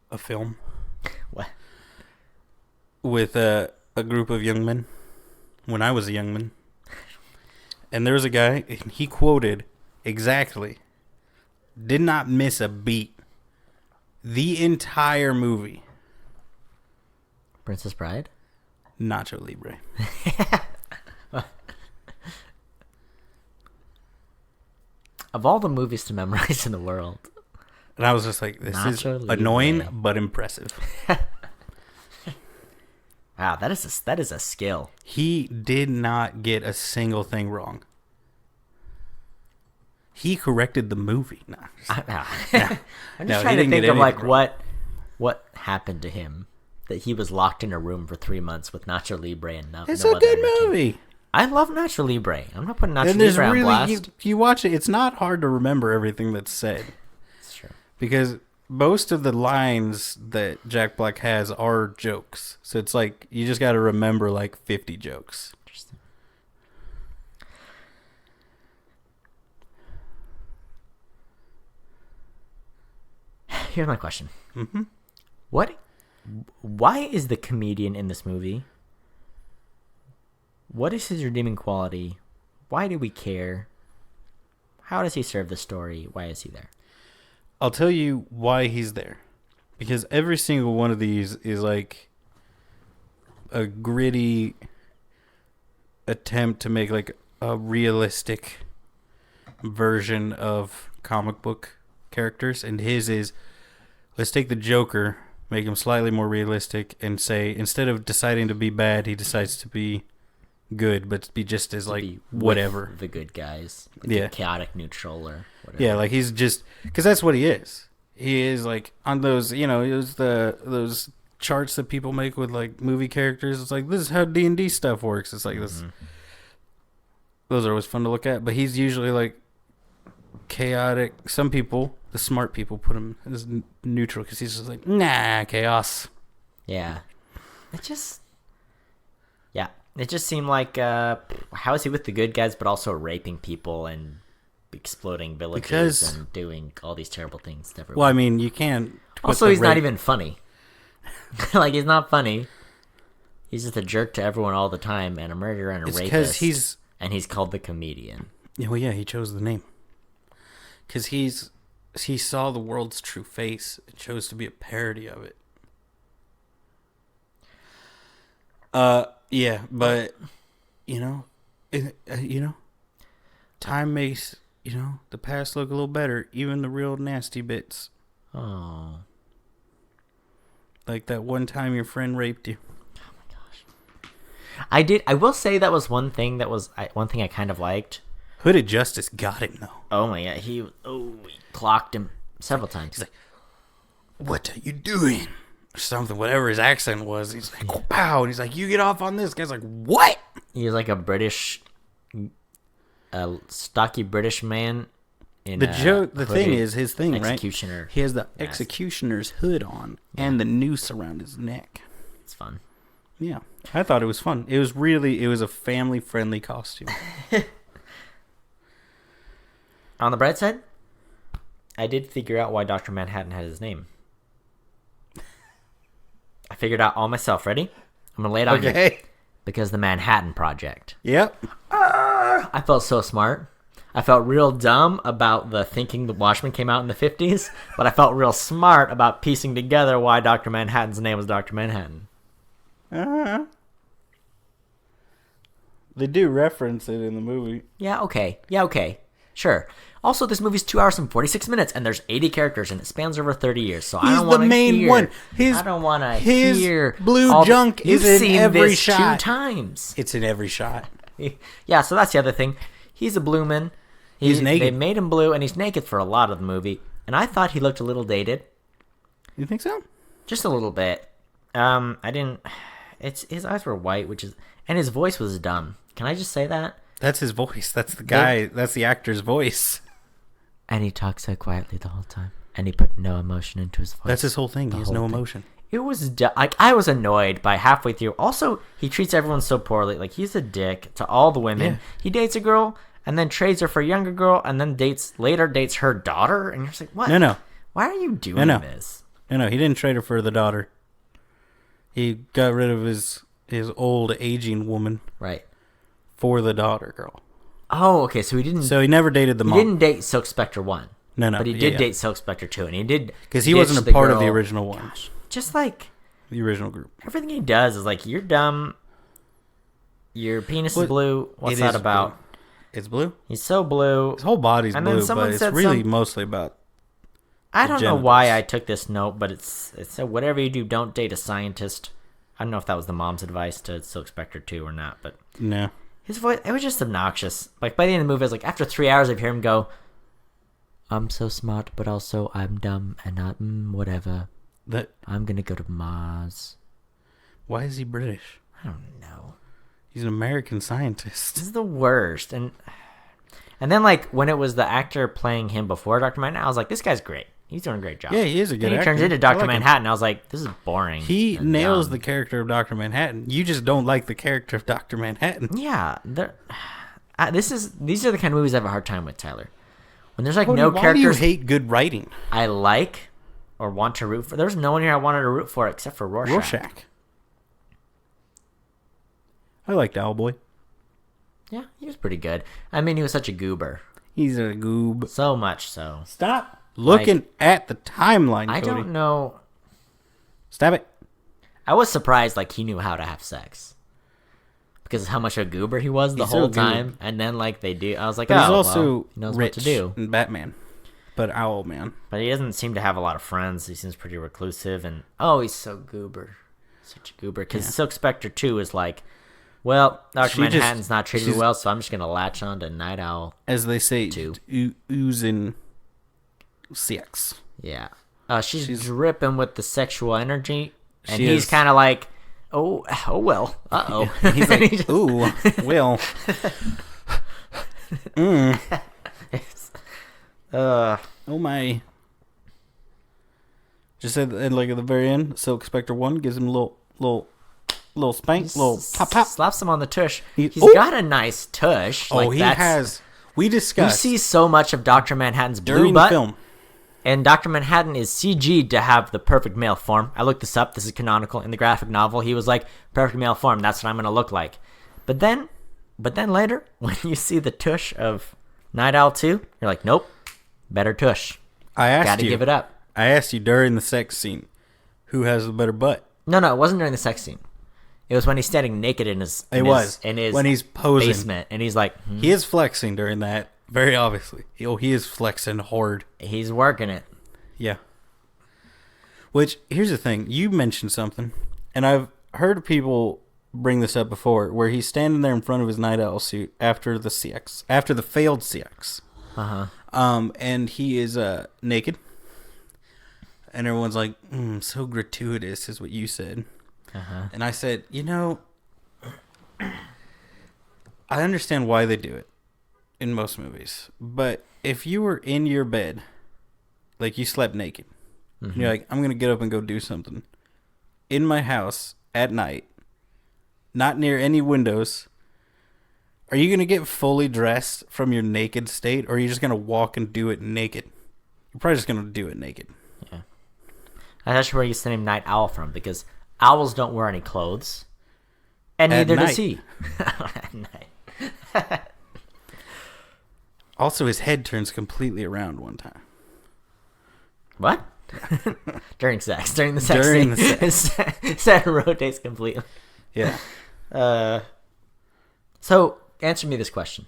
a film. What? With a group of young men when I was a young man. And there was a guy, and he quoted exactly, did not miss a beat, the entire movie. Princess Bride? Nacho Libre. Of all the movies to memorize in the world. And I was just like, this is annoying but impressive. Wow, that is a skill. He did not get a single thing wrong. He corrected the movie. I'm just trying to think of like what happened to him that he was locked in a room for 3 months with Nacho Libre and nothing. It's a good movie. I love Nacho Libre. I'm not putting Nacho Libre on blast. You watch it, it's not hard to remember everything that's said. It's true. Because most of the lines that Jack Black has are jokes. So it's like, you just got to remember like 50 jokes. Interesting. Here's my question. Mm-hmm. Why is the comedian in this movie? What is his redeeming quality? Why do we care? How does he serve the story? Why is he there? I'll tell you why he's there. Because every single one of these is like a gritty attempt to make like a realistic version of comic book characters. And his is, let's take the Joker, make him slightly more realistic, and say, instead of deciding to be bad, he decides to be good, but be just as like whatever. The good guys. Like yeah. Chaotic neutral or whatever. Yeah, like he's just, because that's what he is. He is like on those, those charts that people make with like movie characters. It's like, this is how D&D stuff works. It's like this. Those are always fun to look at, but he's usually like chaotic. Some people, the smart people, put him as neutral because he's just like, nah, chaos. Yeah. It just seemed like, how is he with the good guys, but also raping people and exploding villages and doing all these terrible things to everyone? Well, I mean, you can't. Also, he's not even funny. Like, he's not funny. He's just a jerk to everyone all the time and a murderer and a rapist. And he's called the comedian. Yeah, well, yeah, he chose the name. Because he saw the world's true face and chose to be a parody of it. Yeah, but, You know, time makes, the past look a little better. Even the real nasty bits. Oh. Like that one time your friend raped you. I will say that was one thing I kind of liked. Hooded Justice got him, though. Oh my god, he clocked him several times. He's like, "What are you doing?" Or something, whatever his accent was. He's like, "Pow!" And he's like, "You get off on this." Guy's like, "What?" He was like a stocky British man. The thing is, his thing, executioner right? He has the mask. Executioner's hood on and the noose around his neck. It's fun. Yeah, I thought it was fun. It was a family-friendly costume. On the bright side, I did figure out why Dr. Manhattan had his name. I figured out all myself. Ready? I'm going to lay it on you. Because the Manhattan Project. Yep. I felt so smart. I felt real dumb about the thinking the Watchmen came out in the 50s, but I felt real smart about piecing together why Dr. Manhattan's name was Dr. Manhattan. Uh-huh. They do reference it in the movie. Yeah, okay. Sure. Also, this movie's 2 hours and 46 minutes, and there's 80 characters, and it spans over 30 years. So I don't want to hear. He's the main one. I don't want to hear. His blue junk is in every shot. 2 times. It's in every shot. Yeah, so that's the other thing. He's a blue man. He's naked. They made him blue, and he's naked for a lot of the movie. And I thought he looked a little dated. You think so? Just a little bit. I didn't. His eyes were white, and his voice was dumb. Can I just say that? That's his voice. That's the guy. That's the actor's voice. And he talks so quietly the whole time. And he put no emotion into his voice. That's his whole thing. He has no emotion. It was I was annoyed by halfway through. Also, he treats everyone so poorly. Like, he's a dick to all the women. Yeah. He dates a girl and then trades her for a younger girl and then dates her daughter. And you're just like, what? No. Why are you doing this? No. He didn't trade her for the daughter. He got rid of his old aging woman. Right. For the daughter girl. Oh, okay. So he didn't. So he never dated the mom. He didn't date Silk Spectre 1. No. But he did date Silk Spectre 2, and he did. Because he wasn't a part of the original one. Gosh, just like the original group. Everything he does is like, you're dumb. Your penis is blue. What's that about? Blue. It's blue? He's so blue. His whole body's blue, but it's really mostly about. I don't know why I took this note, but it's whatever you do, don't date a scientist. I don't know if that was the mom's advice to Silk Spectre 2 or not, but. No. His voice, it was just obnoxious. Like, by the end of the movie, I was like, after 3 hours of hearing him go, I'm so smart, but also I'm dumb and not whatever. I'm gonna go to Mars. Why is he British? I don't know. He's an American scientist. This is the worst. And then, like, when it was the actor playing him before Dr. Manhattan, I was like, this guy's great. He's doing a great job. Yeah, he is a good actor. He turns into Dr. Manhattan. I was like, this is boring. He nails the character of Dr. Manhattan. You just don't like the character of Dr. Manhattan. Yeah. These are the kind of movies I have a hard time with, Tyler. When there's like no characters. Why do you hate good writing? I like or want to root for. There's no one here I wanted to root for except for Rorschach. I liked Owlboy. Yeah, he was pretty good. I mean, he was such a goober. He's a goob. So much so. Stop looking at the timeline, Cody. I don't know. Stop it. I was surprised, like, he knew how to have sex. Because of how much a goober he was the whole time. And then, like, they do. I was like, but he's also he knows rich what to do. And Batman. But Owlman. But he doesn't seem to have a lot of friends. He seems pretty reclusive. And, he's so goober. Such a goober. Because Silk Spectre 2 is like, well, Dr. Manhattan's not treating me well, so I'm just going to latch on to Night Owl. As they say, oozing sex. Yeah. She's dripping with the sexual energy. And he's kind of like, oh well. Uh-oh. He's like, ooh, well. Oh my. Just at like at the very end, Silk Spectre 1 gives him a little spank, little pop. Slaps him on the tush. He's got a nice tush. Oh, he has. We discussed. You see so much of Dr. Manhattan's during blue butt. the film. And Dr. Manhattan is CG'd to have the perfect male form. I looked this up. This is canonical. In the graphic novel, he was like, perfect male form. That's what I'm going to look like. But then later, when you see the tush of Night Owl 2, you're like, nope, better tush. Gotta give it up. I asked you during the sex scene, who has the better butt? No, it wasn't during the sex scene. It was when he's standing naked in his when he's posing basement, and he's like, he is flexing during that. Very obviously, he is flexing hard. He's working it. Yeah. Which, here's the thing. You mentioned something, and I've heard people bring this up before, where he's standing there in front of his night owl suit after the failed CX. And he is naked. And everyone's like, so gratuitous is what you said. And I said, I understand why they do it in most movies. But if you were in your bed, like you slept naked, and you're like, I'm going to get up and go do something in my house at night, not near any windows, are you going to get fully dressed from your naked state, or are you just going to walk and do it naked? You're probably just going to do it naked. Yeah. That's actually where you get the name Night Owl from, because owls don't wear any clothes, and neither does he. At night. Also, his head turns completely around one time. What? During sex. During the sex scene. His head rotates completely. Yeah. So, answer me this question.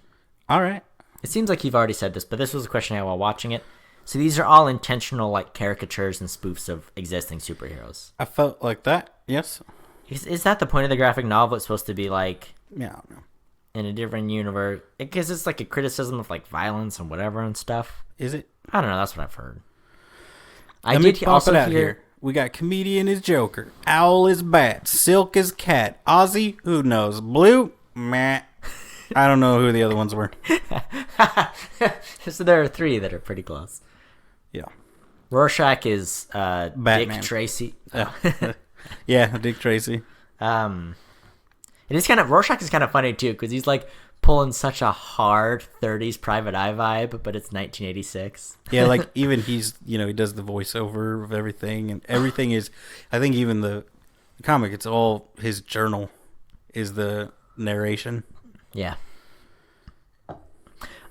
All right. It seems like you've already said this, but this was a question I had while watching it. So these are all intentional, like, caricatures and spoofs of existing superheroes. I felt like that, yes. Is that the point of the graphic novel? It's supposed to be, like... Yeah, I don't know. In a different universe. Because it's, like, a criticism of, like, violence and whatever and stuff. Is it? I don't know. That's what I've heard. Let me pop it out here. We got Comedian is Joker. Owl is Bat. Silk is Cat. Ozzy, who knows? Blue, meh. I don't know who the other ones were. So there are three that are pretty close. Yeah. Rorschach is Batman. Dick Tracy. Yeah, Dick Tracy. It is kind of Rorschach is kind of funny too, because he's like pulling such a hard 30s Private Eye vibe, but it's 1986. Yeah, like even he does the voiceover of everything, and everything is, I think even the comic, it's all his journal is the narration. Yeah.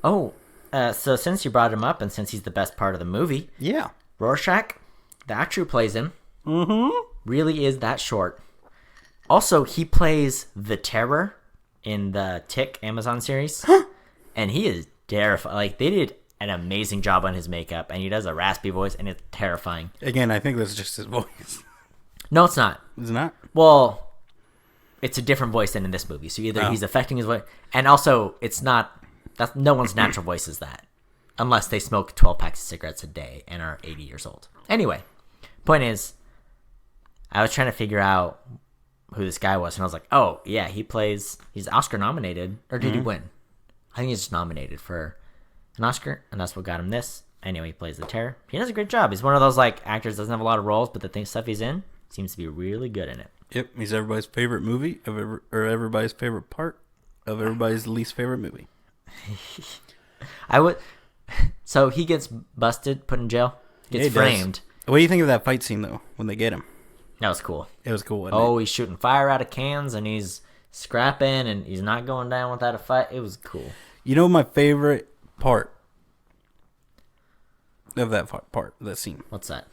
Oh, so since you brought him up, and since he's the best part of the movie, yeah, Rorschach, the actor who plays him, really is that short. Also, he plays the Terror in the Tick Amazon series, and he is terrifying. Like, they did an amazing job on his makeup, and he does a raspy voice, and it's terrifying. Again, I think that's just his voice. No, it's not. It's not? Well, it's a different voice than in this movie. So either he's affecting his voice, and also it's not. That's no one's natural voice is that, unless they smoke 12 packs of cigarettes a day and are 80 years old. Anyway, point is, I was trying to figure out who this guy was, and I was like, oh yeah, he's Oscar nominated, or did he win? I think he's just nominated for an Oscar, and that's what got him this. Anyway, he plays the Terror. He does a great job. He's one of those like actors that doesn't have a lot of roles, but the stuff he's in seems to be really good in it. Yep, he's everybody's favorite movie or everybody's favorite part of everybody's least favorite movie. So he gets busted, put in jail, gets framed. What do you think of that fight scene though when they get him? That was cool. It was cool. Wasn't it? He's shooting fire out of cans and he's scrapping and he's not going down without a fight. It was cool. You know my favorite part of that scene. What's that?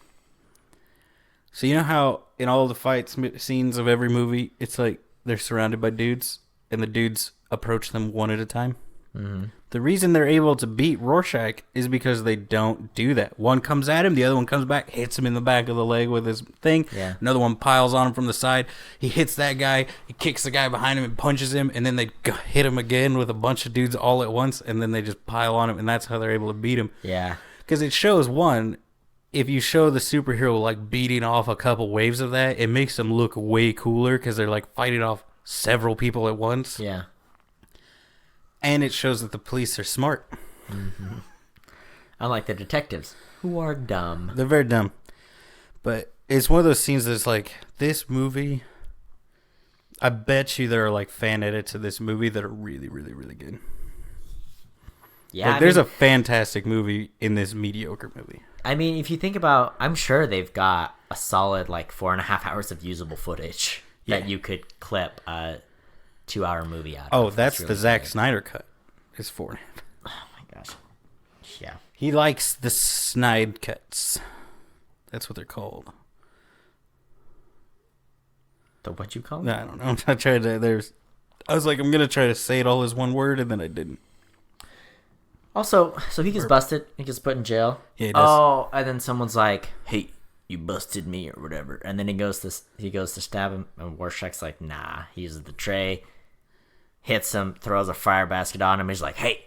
So you know how in all the fight scenes of every movie, it's like they're surrounded by dudes, and the dudes approach them one at a time? Mm-hmm. The reason they're able to beat Rorschach is because they don't do that. One comes at him, the other one comes back, hits him in the back of the leg with his thing. Yeah. Another one piles on him from the side. He hits that guy, he kicks the guy behind him and punches him, and then they hit him again with a bunch of dudes all at once, and then they just pile on him, and that's how they're able to beat him. Yeah. Because it shows, one, if you show the superhero like beating off a couple waves of that, it makes them look way cooler because they're like fighting off several people at once. Yeah. And it shows that the police are smart. Mm-hmm. Unlike the detectives, who are dumb. They're very dumb. But it's one of those scenes that's like, this movie, I bet you there are like fan edits to this movie that are really, really, really good. Yeah, like, there's a fantastic movie in this mediocre movie. I mean, if you think about, I'm sure they've got a solid like 4.5 hours of usable footage that you could clip a 2-hour movie out of. Oh, that's really the Zack Snyder cut. It's 4.5. Oh my gosh. Yeah. He likes the snide cuts. That's what they're called. What'd you call it? No, I don't know. I tried to. I was like, I'm gonna try to say it all as one word, and then I didn't. Also, so he gets busted. He gets put in jail. Yeah, he does. Oh, and then someone's like, "Hey, you busted me," or whatever. And then he goes to stab him, and Rorschach's like, "Nah." He uses the tray, hits him, throws a fire basket on him. He's like, "Hey,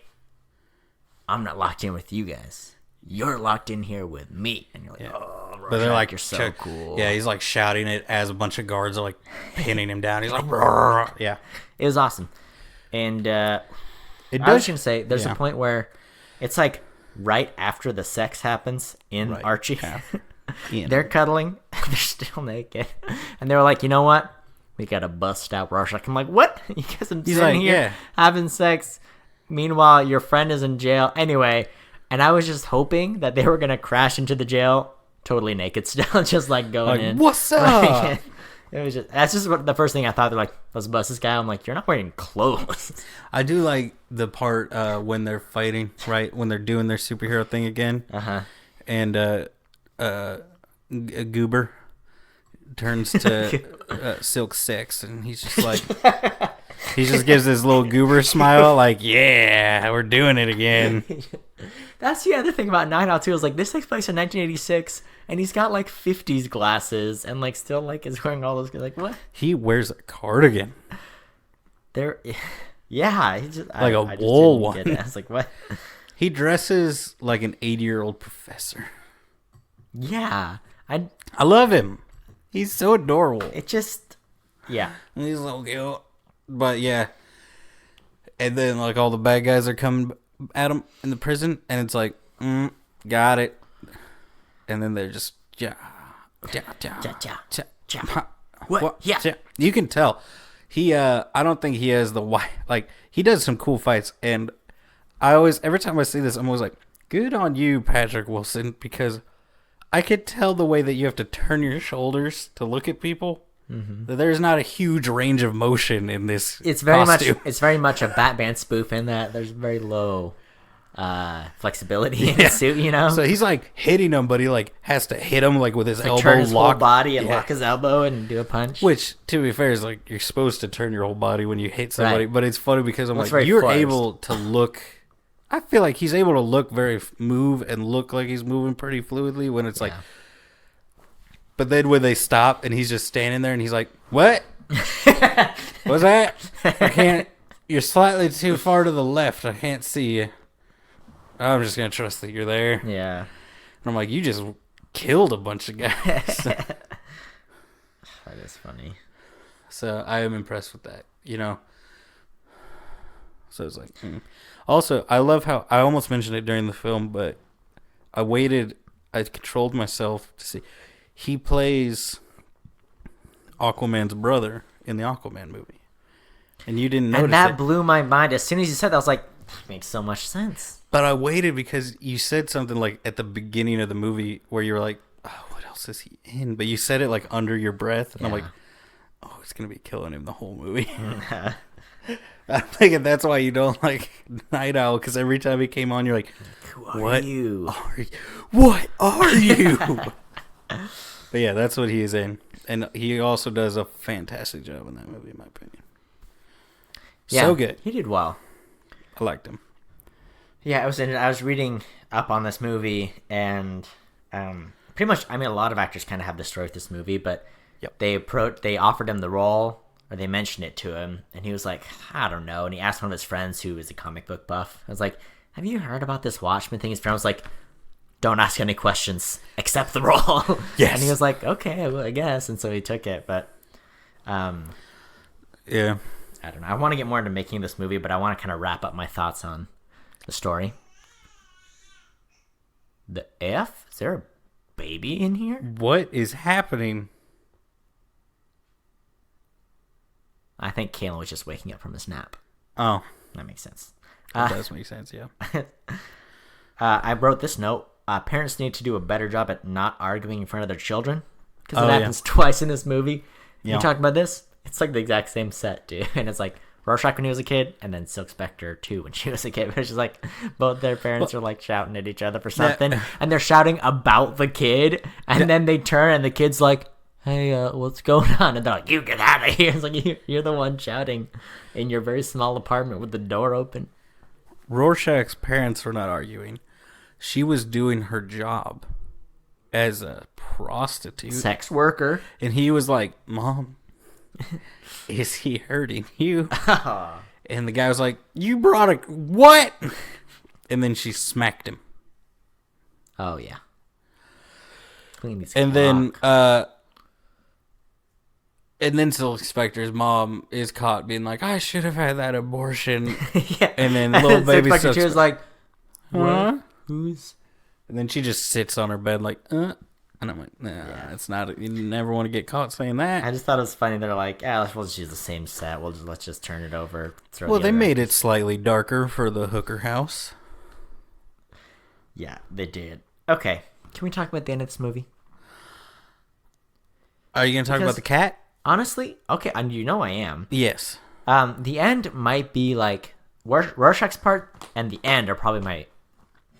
I'm not locked in with you guys. You're locked in here with me." And you're like, "Oh, Rorschach, But they're like, you're so cool." Yeah, he's like shouting it as a bunch of guards are like pinning him down. He's like, "Brrr." Yeah, it was awesome. And it I was does. gonna say, there's a point where it's like right after the sex happens in Archie. Yeah. They're cuddling. They're still naked. And they were like, you know what? We got to bust out Rorschach. I'm like, what? You guys are sitting here having sex. Meanwhile, your friend is in jail. Anyway, and I was just hoping that they were going to crash into the jail totally naked still. Just like going in. What's up? It was that's just the first thing I thought. They're like, let's bust this guy. I'm like, you're not wearing clothes. I do like the part when they're fighting, right? When they're doing their superhero thing again. Uh-huh. And Goober turns to Silk Six, and he's just like, he just gives this little Goober smile, like, yeah, we're doing it again. That's the other thing about Night Owl too. Is like this takes place in 1986, and he's got like 50s glasses, and like still like is wearing all those. Like what? He wears a cardigan. Yeah, he just like a wool one. I was like, what? He dresses like an 80-year-old professor. Yeah, I love him. He's so adorable. It just, yeah. He's so cute. But yeah. And then like all the bad guys are coming at him in the prison, and it's like, got it. And then they're just, what? Yeah. You can tell. He, I don't think he has the like, he does some cool fights, and every time I see this, I'm always like, good on you, Patrick Wilson, because I could tell the way that you have to turn your shoulders to look at people. Mm-hmm. That there's not a huge range of motion in this. It's very much a Batman spoof in that there's very low flexibility in the suit, you know. So he's like hitting him, but he like has to hit him like with his elbow, turn his whole body and lock his elbow and do a punch. Which, to be fair, is like you're supposed to turn your whole body when you hit somebody. Right. But it's funny because I'm like, you're forced. Able to look. I feel like he's able to look move and look like he's moving pretty fluidly when it's like. But then when they stop and he's just standing there and he's like, what? What's that? I can't. You're slightly too far to the left. I can't see you. I'm just going to trust that you're there. Yeah. And I'm like, you just killed a bunch of guys. That is funny. So I am impressed with that, you know. So it's like, Also, I love how I almost mentioned it during the film, but I controlled myself to see. He plays Aquaman's brother in the Aquaman movie. And you didn't notice and that blew my mind. As soon as you said that, I was like, makes so much sense. But I waited because you said something like at the beginning of the movie where you were like, oh, what else is he in? But you said it like under your breath. And I'm like, oh, it's going to be killing him the whole movie. I'm thinking that's why you don't like Night Owl, because every time he came on, you're like, what are you? What are you? But yeah, that's what he is in. And he also does a fantastic job in that movie, in my opinion. Yeah, so good. He did well. I liked him. Yeah, I was reading up on this movie, and pretty much, I mean, a lot of actors kind of have this story with this movie, but they offered him the role, or they mentioned it to him, and he was like, I don't know. And he asked one of his friends who is a comic book buff. I was like, have you heard about this Watchmen thing? His friend was like, don't ask any questions, accept the role. Yes. And he was like, okay, well, I guess. And so he took it, but yeah. I don't know. I want to get more into making this movie, but I want to kind of wrap up my thoughts on the story. The F? Is there a baby in here? What is happening? I think Kalen was just waking up from his nap. Oh. That makes sense. That does make sense, yeah. I wrote this note. Parents need to do a better job at not arguing in front of their children. Because it happens twice in this movie. You talked about this? It's like the exact same set, dude. And it's like Rorschach when he was a kid, and then Silk Spectre too when she was a kid. But it's just like both their parents are like shouting at each other for something, and they're shouting about the kid, and then they turn and the kid's like, hey, what's going on? And they're like, you get out of here. It's like, you're the one shouting in your very small apartment with the door open. Rorschach's parents were not arguing. She was doing her job as a prostitute. Sex worker. And he was like, Mom, is he hurting you? And the guy was like, you brought a... What? And then she smacked him. Oh, yeah. And then Sylvester Spectre's mom is caught being like, I should have had that abortion. Yeah. And then little baby Spectre she was like, huh? Who's? And then she just sits on her bed like, And I'm like, nah, it's not. You never want to get caught saying that. I just thought it was funny. They're like, we'll just use the same set. Let's just turn it over. Well, they made it slightly darker for the hooker house. Yeah, they did. Okay. Can we talk about the end of this movie? Are you going to talk about the cat? Honestly, okay, and you know I am. Yes. The end might be like Rorschach's part and the end are probably my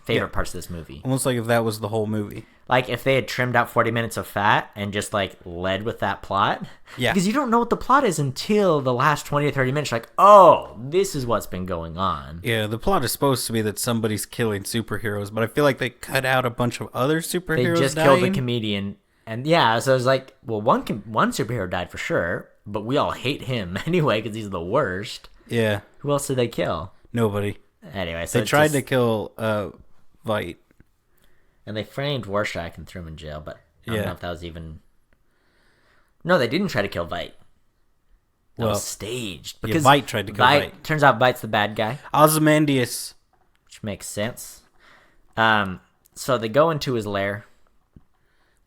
favorite parts of this movie. Almost like if that was the whole movie. Like if they had trimmed out 40 minutes of fat and just like led with that plot. Yeah. Because you don't know what the plot is until the last 20 or 30 minutes. You're like, oh, this is what's been going on. Yeah, the plot is supposed to be that somebody's killing superheroes, but I feel like they cut out a bunch of other superheroes. They just killed the comedian. And yeah, so it was like, well, one superhero died for sure, but we all hate him anyway because he's the worst. Yeah. Who else did they kill? Nobody. Anyway, so they tried to kill Vite. And they framed Rorschach and threw him in jail, but I don't know if that was even... No, they didn't try to kill Vite. That was staged. Because Vite tried to kill Vite. Turns out Vite's the bad guy. Ozymandias. Which makes sense. So they go into his lair.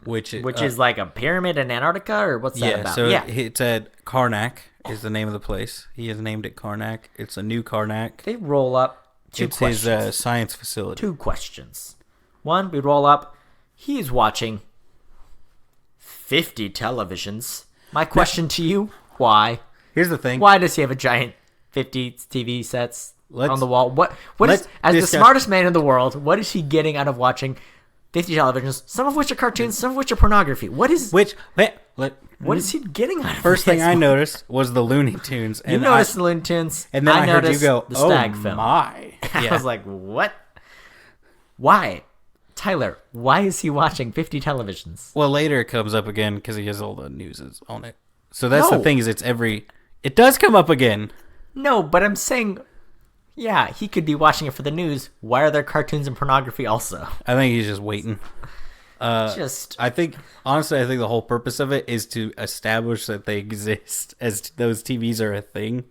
Which is like a pyramid in Antarctica, or what's that about? It's at Karnak is the name of the place. He has named it Karnak. It's a new Karnak. They roll up. It's his science facility. 2 questions. One, we roll up. He's watching 50 televisions. My question to you, why? Here's the thing. Why does he have a giant 50 TV sets on the wall? What is, as the smartest man in the world, what is he getting out of watching 50 televisions, some of which are cartoons, some of which are pornography? What is he getting out of First thing I noticed was the Looney Tunes. You noticed the Looney Tunes. And then I heard you go, the Stag film. My. I was like, what? Why? Tyler, why is he watching 50 televisions? Well, later it comes up again because he has all the news on it. So that's the thing is it does come up again. No, but I'm saying, yeah, he could be watching it for the news. Why are there cartoons and pornography also? I think he's just waiting. I think the whole purpose of it is to establish that they exist as those TVs are a thing,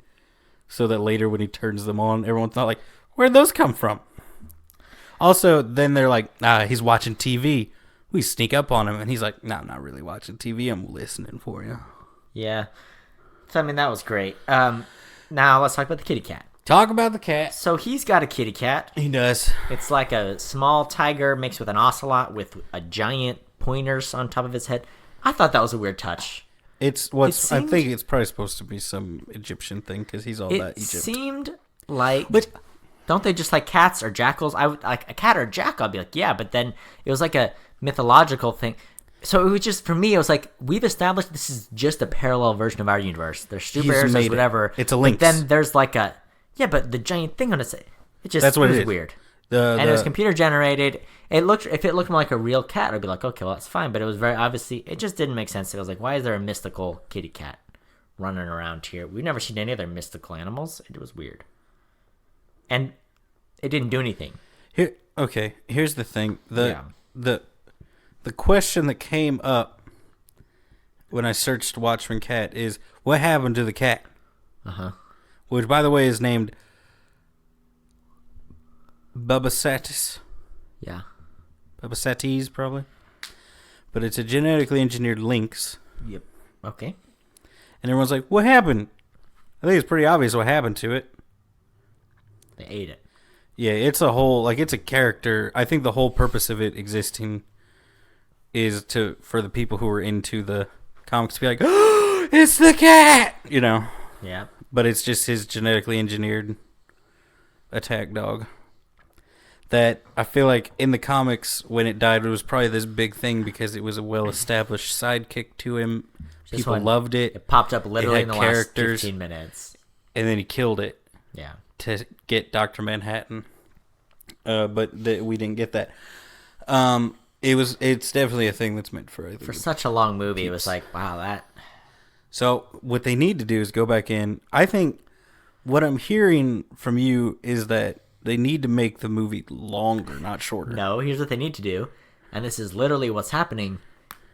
so that later when he turns them on, everyone's not like, where'd those come from? Also, then they're like, he's watching TV. We sneak up on him, and he's like, no, I'm not really watching TV. I'm listening for you. Yeah. So, I mean, that was great. Now, let's talk about the kitty cat. Talk about the cat. So, he's got a kitty cat. He does. It's like a small tiger mixed with an ocelot with a giant pointers on top of his head. I thought that was a weird touch. I think it's probably supposed to be some Egyptian thing, because he's all about Egypt. It seemed like... But don't they just like cats or jackals? I would like a cat or a jackal. I'd be like, yeah, but then it was like a mythological thing. So it was just, for me, it was like, we've established this is just a parallel version of our universe. There's superheroes, there's whatever. It's a lynx. But then there's like but the giant thing on its, that's what it was weird. And it was computer generated. If it looked more like a real cat, I'd be like, okay, well, that's fine. But it was very obviously, it just didn't make sense. It was like, why is there a mystical kitty cat running around here? We've never seen any other mystical animals. It was weird. And it didn't do anything. Here's the thing. The question that came up when I searched Watchmen cat is, what happened to the cat? Uh-huh. Which, by the way, is named Bubasatis. Yeah. Bubasatis, probably. But it's a genetically engineered lynx. Yep. Okay. And everyone's like, what happened? I think it's pretty obvious what happened to it. They ate it. Yeah, it's a character. I think the whole purpose of it existing is for the people who are into the comics to be like, oh, it's the cat! You know? Yeah. But it's just his genetically engineered attack dog. that I feel like in the comics when it died, it was probably this big thing because it was a well-established sidekick to him. People loved it. It popped up literally in the last 15 minutes. And then he killed it. Yeah. To get Dr. Manhattan. But we didn't get that. It's definitely a thing that's meant for such a long movie. It was like, wow, that. So what they need to do is go back in. I think what I'm hearing from you is that they need to make the movie longer, not shorter. No, here's what they need to do, and this is literally what's happening.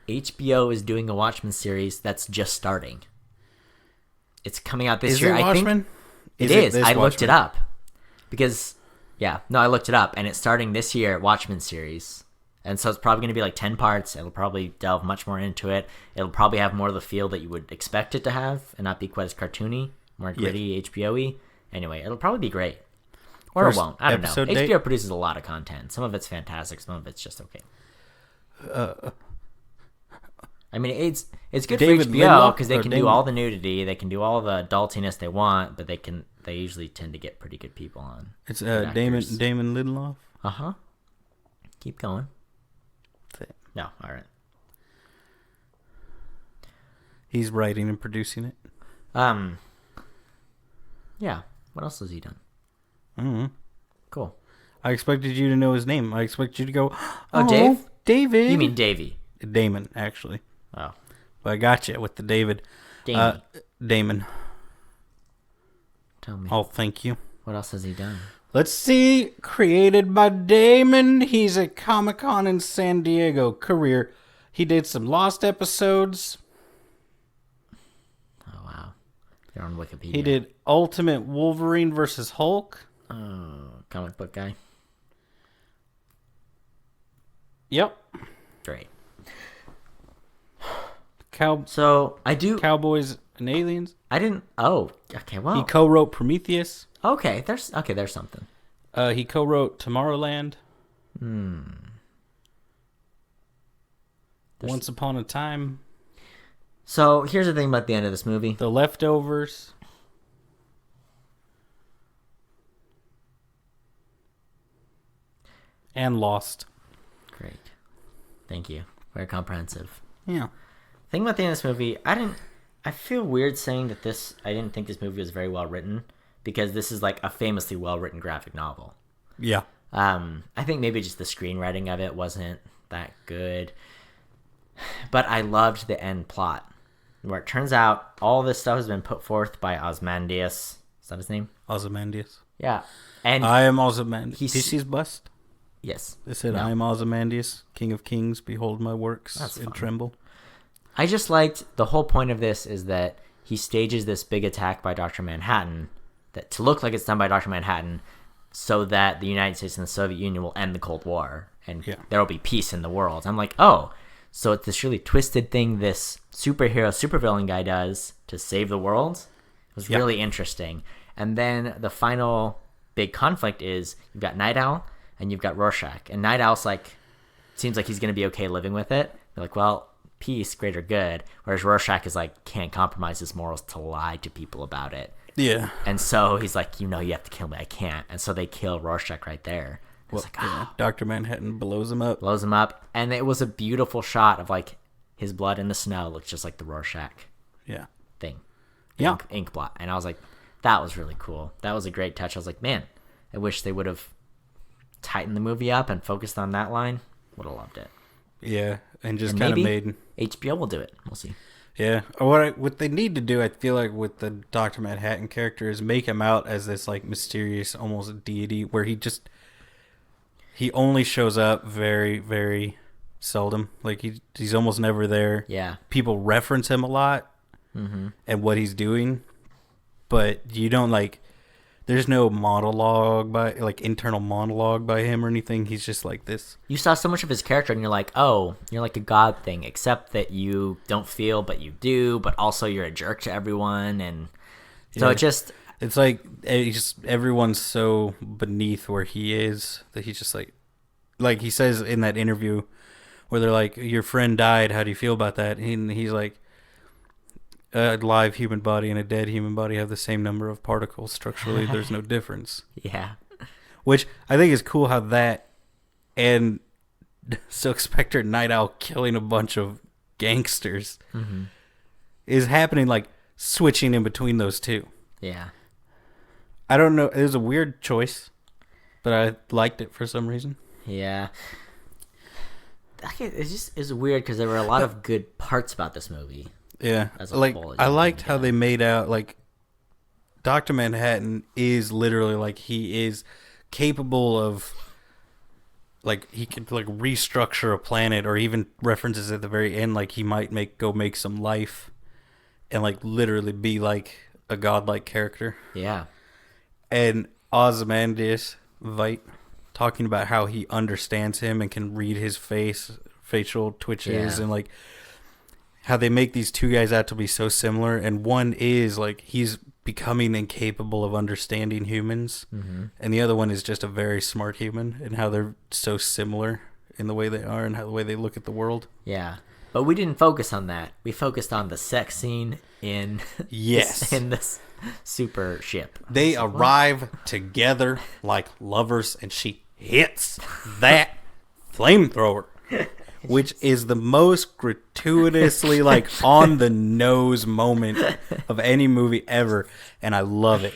HBO is doing a Watchmen series that's just starting. It's coming out this year. Is it Watchmen? It is. I looked it up because, I looked it up, and it's starting this year. Watchmen series. And so it's probably going to be like 10 parts. It'll probably delve much more into it. It'll probably have more of the feel that you would expect it to have and not be quite as cartoony, more gritty, HBO-y. Anyway, it'll probably be great. Or it won't. I don't know. HBO produces a lot of content. Some of it's fantastic. Some of it's just okay. I mean, it's good for HBO because they can do all the nudity. They can do all the adultiness they want, but they usually tend to get pretty good people on. It's Damon Lindelof? Uh-huh. Keep going. No, all right. He's writing and producing it. Yeah. What else has he done? Mm-hmm. Cool. I expected you to know his name. I expected you to go, Dave? David. You mean Davey? Damon, actually. Oh. But I got you with the David. Damon. Tell me. Oh, thank you. What else has he done? Let's see. Created by Damon. He's at Comic-Con in San Diego. Career. He did some Lost episodes. Oh, wow. You're on Wikipedia. He did Ultimate Wolverine versus Hulk. Oh, comic book guy. Yep. Great. So, I do... Cowboys and Aliens. I didn't... Oh, okay, well... He co-wrote Prometheus. Okay, there's something. He co-wrote Tomorrowland. Once Upon a Time. So, here's the thing about the end of this movie. The Leftovers. And Lost. Great. Thank you. Very comprehensive. Yeah. Thing about the end of this movie, I feel weird saying that I didn't think this movie was very well written, because this is like a famously well written graphic novel. Yeah. I think maybe just the screenwriting of it wasn't that good. But I loved the end plot, where it turns out all this stuff has been put forth by Ozymandias. Is that his name? Ozymandias. Yeah. And I am Ozymandias. Did you see his bust? Yes. They said, I am Ozymandias, King of Kings, behold my works. That's and fun. Tremble. I just liked the whole point of this is that he stages this big attack by Dr. Manhattan to look like it's done by Dr. Manhattan, so that the United States and the Soviet Union will end the Cold War and there will be peace in the world. I'm like, oh, so it's this really twisted thing this supervillain guy does to save the world. It was really interesting. And then the final big conflict is you've got Night Owl and you've got Rorschach. And Night Owl's like, seems like he's going to be okay living with it. They're like, well, peace, greater good. Whereas Rorschach is like, can't compromise his morals to lie to people about it. Yeah. And so he's like, you have to kill me. I can't. And so they kill Rorschach right there. Like, Dr. Manhattan blows him up. And it was a beautiful shot of like his blood in the snow looks just like the Rorschach thing. Yeah. Ink blot. And I was like, that was really cool. That was a great touch. I was like, man, I wish they would have tightened the movie up and focused on that line. Would have loved it. Yeah. And just kind of made... HBO will do it. We'll see. Yeah. What they need to do, I feel like, with the Dr. Manhattan character is make him out as this like mysterious, almost deity, where he only shows up very, very seldom. Like he's almost never there. Yeah. People reference him a lot and what he's doing, but you don't like. There's no internal monologue by him or anything. He's just like this. You saw so much of his character and you're like, oh, you're like a god thing, except that you don't feel, but you do, but also you're a jerk to everyone. And so it's like everyone's so beneath where he is that he's just like he says in that interview where they're like, your friend died. How do you feel about that? And he's like, a live human body and a dead human body have the same number of particles. Structurally, there's no difference. Yeah. Which I think is cool how that and Silk Spectre Night Owl killing a bunch of gangsters is happening, like switching in between those two. Yeah. I don't know. It was a weird choice, but I liked it for some reason. Yeah. It's weird because there were a lot of good parts about this movie. Yeah. As a like, whole, I liked how they made out, like, Dr. Manhattan is literally, like, he is capable of, like, he could, like, restructure a planet, or even references at the very end, like, he might make some life and, like, literally be, like, a godlike character. Yeah. And Ozymandias Vite talking about how he understands him and can read his facial twitches, and like how they make these two guys out to be so similar, and one is like he's becoming incapable of understanding humans, and the other one is just a very smart human, and how they're so similar in the way they are and how the way they look at the world. Yeah. But we didn't focus on that. We focused on the sex scene in in this super ship. They arrive together like lovers, and she hits that flamethrower, which is the most gratuitously like on the nose moment of any movie ever, and I love it.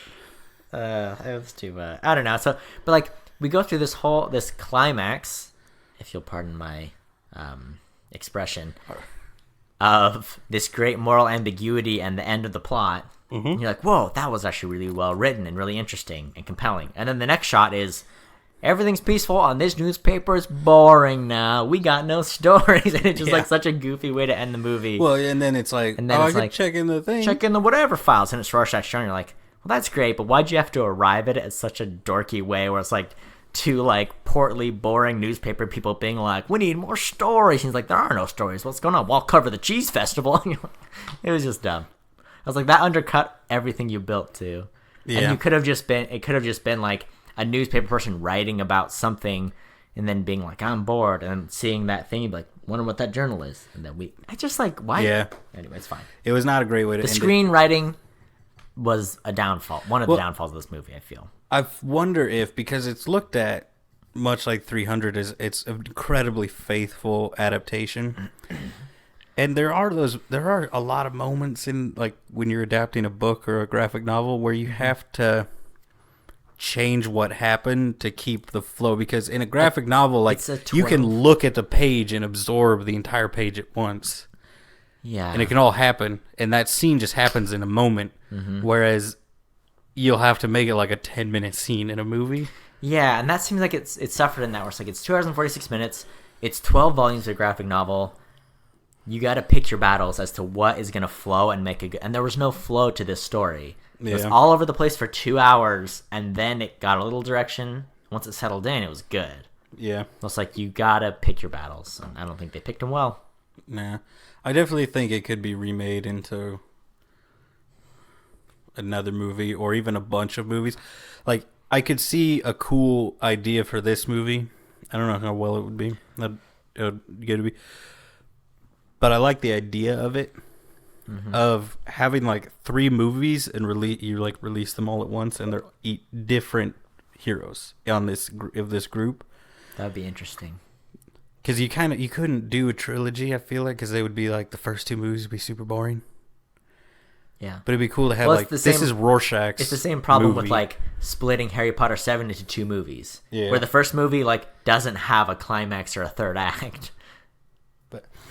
It was too much. I don't know. So, but like we go through this climax, if you'll pardon my expression, of this great moral ambiguity and the end of the plot. And you're like, whoa, that was actually really well written and really interesting and compelling. And then the next shot is everything's peaceful and this newspaper is boring now. We got no stories. And it's just like such a goofy way to end the movie. Well, and then it's like, I can check in the thing. Check in the whatever files. And it's Rorschach showing. You're like, well, that's great, but why'd you have to arrive at it in such a dorky way where it's like two like portly, boring newspaper people being like, we need more stories. And he's like, there are no stories. What's going on? Well, I'll cover the cheese festival. It was just dumb. I was like, that undercut everything you built to. Yeah. And it could have just been like a newspaper person writing about something and then being like, I'm bored, and seeing that thing, you'd be like, wonder what that journal is. And then I just like, why? Yeah. Anyway, it's fine. It was not a great way to end it. The screenwriting was a downfall. One of the downfalls of this movie, I feel. I wonder if, because it's looked at much like 300, it's an incredibly faithful adaptation. And there are a lot of moments in, like, when you're adapting a book or a graphic novel where you have to change what happened to keep the flow, because in a graphic novel, like, you can look at the page and absorb the entire page at once. Yeah. And it can all happen, and that scene just happens in a moment, whereas you'll have to make it like a 10-minute scene in a movie. Yeah, and that seems like it's suffered in that, where it's like it's 2 hours and 46 minutes, it's 12 volumes of a graphic novel. You got to pick your battles as to what is going to flow and make a good... And there was no flow to this story. It was all over the place for 2 hours, and then it got a little direction. Once it settled in, it was good. Yeah. It's like you got to pick your battles, and I don't think they picked them well. Nah. I definitely think it could be remade into another movie, or even a bunch of movies. Like, I could see a cool idea for this movie. I don't know how well it would be. It would get to be... But I like the idea of it, of having like 3 movies and release them all at once, and they're different heroes on this group. That'd be interesting. Because you couldn't do a trilogy, I feel like, because they would be like the first 2 movies would be super boring. Yeah, but it'd be cool to have this is Rorschach's. It's the same problem with like splitting Harry Potter 7 into 2 movies, where the first movie like doesn't have a climax or a third act.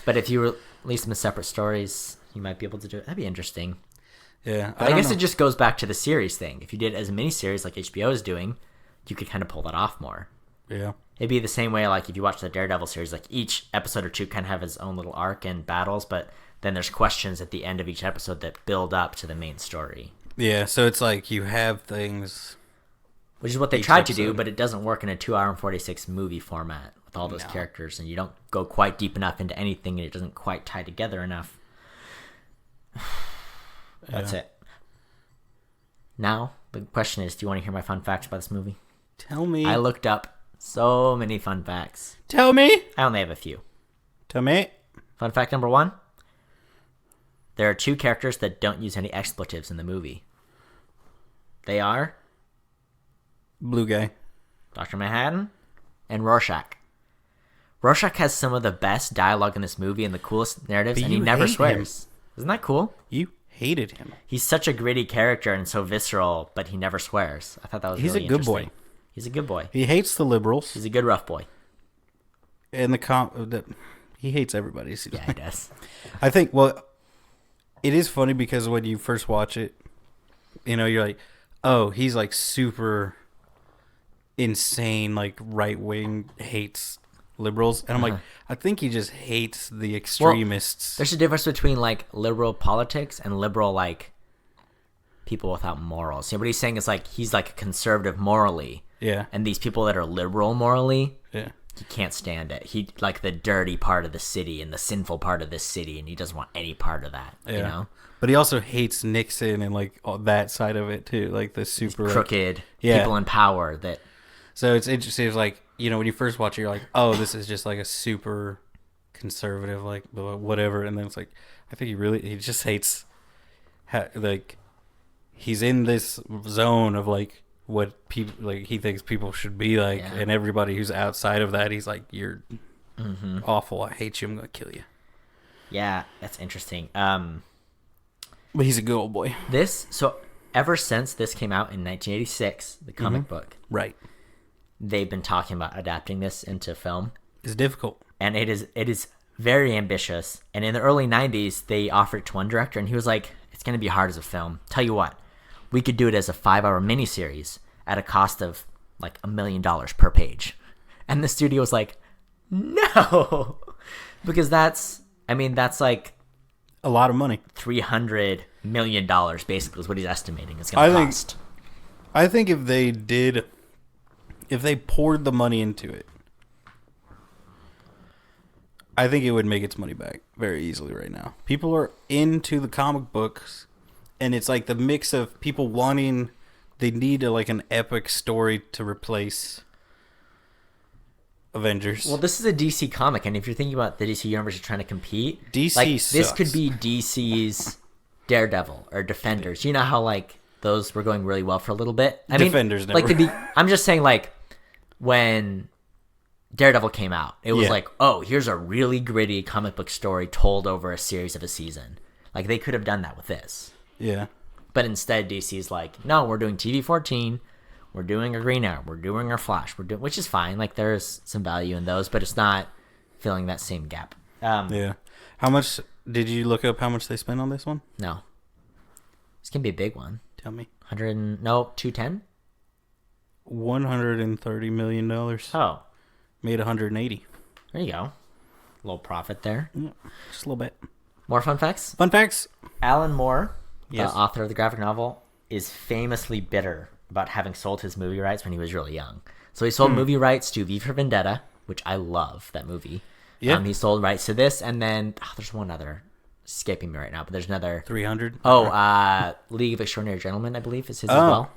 But if you release them as separate stories, you might be able to do it. That'd be interesting. Yeah. I guess it just goes back to the series thing. If you did it as a miniseries like HBO is doing, you could kind of pull that off more. Yeah. It'd be the same way like if you watch the Daredevil series, like each episode or 2 kind of have its own little arc and battles, but then there's questions at the end of each episode that build up to the main story. Yeah, so it's like you have things... Which is what they tried to do, but it doesn't work in a 2 hour and 46 movie format with all those characters, and you don't go quite deep enough into anything, and it doesn't quite tie together enough. That's it. Now, the question is, do you want to hear my fun facts about this movie? Tell me. I looked up so many fun facts. Tell me. I only have a few. Tell me. Fun fact number 1. There are 2 characters that don't use any expletives in the movie. They are... Blue guy. Dr. Manhattan, and Rorschach. Rorschach has some of the best dialogue in this movie and the coolest narratives, and he never swears. Isn't that cool? You hated him. He's such a gritty character and so visceral, but he never swears. I thought that was really interesting. He's a good boy. He's a good boy. He hates the liberals. He's a good rough boy. And he hates everybody. Yeah, he does. I think, well, it is funny because when you first watch it, you know, you're like, oh, he's like super insane, like right wing, hates liberals. And I'm like, I think he just hates the extremists. Well, there's a difference between like liberal politics and liberal like people without morals. You know, what he's saying is like he's like a conservative morally. Yeah. And these people that are liberal morally, yeah, he can't stand it. He like the dirty part of the city and the sinful part of the city, and he doesn't want any part of that. Yeah. You know. But he also hates Nixon and like all that side of it too, like the super crooked people in power. That. So it's interesting. It's like, you know, when you first watch it, you're like, oh, this is just like a super conservative, like whatever, and then it's like, I think he just hates, like, he's in this zone of like what people like he thinks people should be like, and everybody who's outside of that, he's like, you're awful. I hate you. I'm gonna kill you. Yeah, that's interesting. But he's a good old boy. Ever since this came out in 1986, the comic book, right? They've been talking about adapting this into film. It's difficult. And it is very ambitious. And in the early 90s, they offered it to one director, and he was like, it's going to be hard as a film. Tell you what, we could do it as a 5-hour miniseries at a cost of like $1 million per page. And the studio was like, no. Because that's like a lot of money. $300 million basically is what he's estimating it's going to cost. I think if they poured the money into it, I think it would make its money back very easily right now. People are into the comic books, and it's like the mix of people they need like an epic story to replace Avengers. Well, this is a DC comic, and if you're thinking about the DC universe, you're trying to compete. DC sucks. This could be DC's Daredevil or Defenders. You know how like those were going really well for a little bit. Defenders never. I'm just saying like. When Daredevil came out, it was like, oh, here's a really gritty comic book story told over a series of a season. Like, they could have done that with this. Yeah. But instead, DC's like, no, we're doing TV-14, we're doing a Green Arrow, we're doing our Flash, which is fine. Like, there's some value in those, but it's not filling that same gap. Yeah. How much, did you look up how much they spent on this one? No. It's going to be a big one. Tell me. 210? $130 million. Oh. Made 180. There you go. A little profit there. Yeah, just a little bit. More fun facts? Fun facts. Alan Moore, the author of the graphic novel, is famously bitter about having sold his movie rights when he was really young. So he sold movie rights to V for Vendetta, which I love, that movie. Yeah. He sold rights to this, and then there's one other escaping me right now, but there's another 300. League of Extraordinary Gentlemen, I believe, is his as well.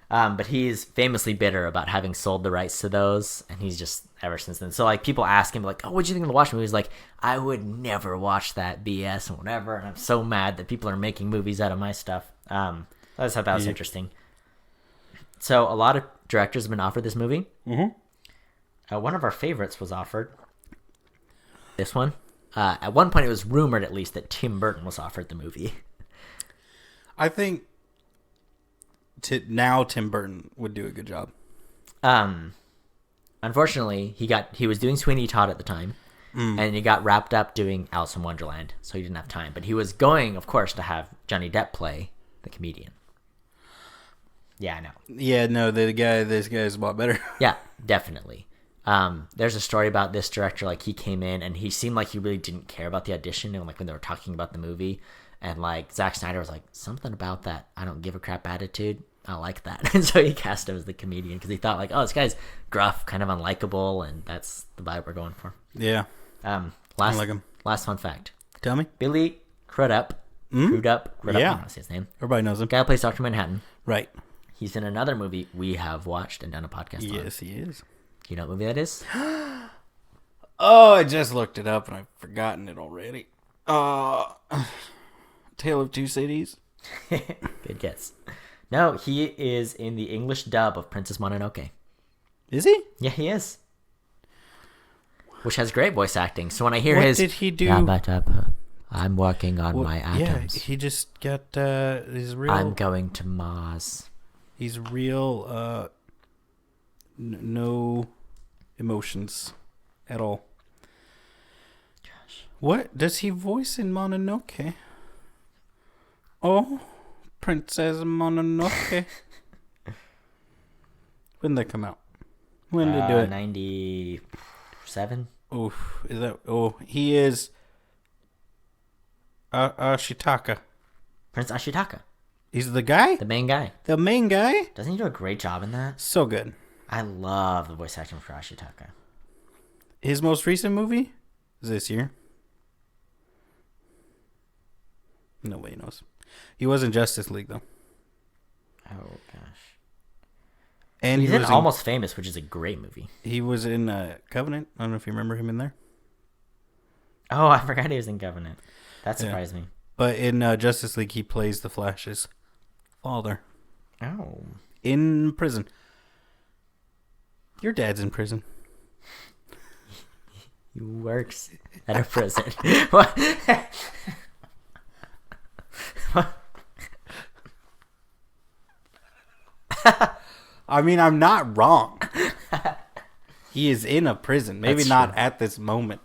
But he's famously bitter about having sold the rights to those, and he's just ever since then. So like people ask him like, "Oh, what'd you think of the Watchmen movie?" He's like, "I would never watch that BS and whatever." And I'm so mad that people are making movies out of my stuff. I just thought that was interesting. So a lot of directors have been offered this movie. Mm-hmm. One of our favorites was offered this one. At one point, it was rumored at least that Tim Burton was offered the movie. I think. Now Tim Burton would do a good job. Unfortunately, he was doing Sweeney Todd at the time, and he got wrapped up doing Alice in Wonderland, so he didn't have time. But he was going, of course, to have Johnny Depp play the comedian. Yeah, I know. Yeah, no, this guy is a lot better. Yeah, definitely. There's a story about this director, like he came in and he seemed like he really didn't care about the audition, and like when they were talking about the movie, and like Zack Snyder was like, something about that I don't give a crap attitude. I like that. And so he cast him as the comedian because he thought like, oh, this guy's gruff, kind of unlikable, and that's the vibe we're going for. Yeah. I like him. Last fun fact. Tell me. Billy Crudup. Crudup. I don't know his name. Everybody knows him. Guy who plays Dr. Manhattan. Right. He's in another movie we have watched and done a podcast on. Yes, he is. Do you know what movie that is? Oh, I just looked it up and I've forgotten it already. Tale of Two Cities. Good guess. No, he is in the English dub of Princess Mononoke. Is he? Yeah, he is. Which has great voice acting. So when I hear What did he do? I'm working on my atoms. Yeah, he just got his real. I'm going to Mars. He's real. No emotions at all. Gosh. What does he voice in Mononoke? Oh, Princess Mononoke. When did that come out? When did they do it? 97. Oh, is that? Oh, he is. Ashitaka. Prince Ashitaka. He's the guy? The main guy. The main guy? Doesn't he do a great job in that? So good. I love the voice acting for Ashitaka. His most recent movie is this year. Nobody knows. He was in Justice League, though. Oh, gosh. And he's in Almost Famous, which is a great movie. He was in Covenant. I don't know if you remember him in there. Oh, I forgot he was in Covenant. That surprised me. But in Justice League, he plays the Flash's father. Oh. In prison. Your dad's in prison. He works at a prison. What? I mean, I'm not wrong. He is in a prison. Maybe not at this moment.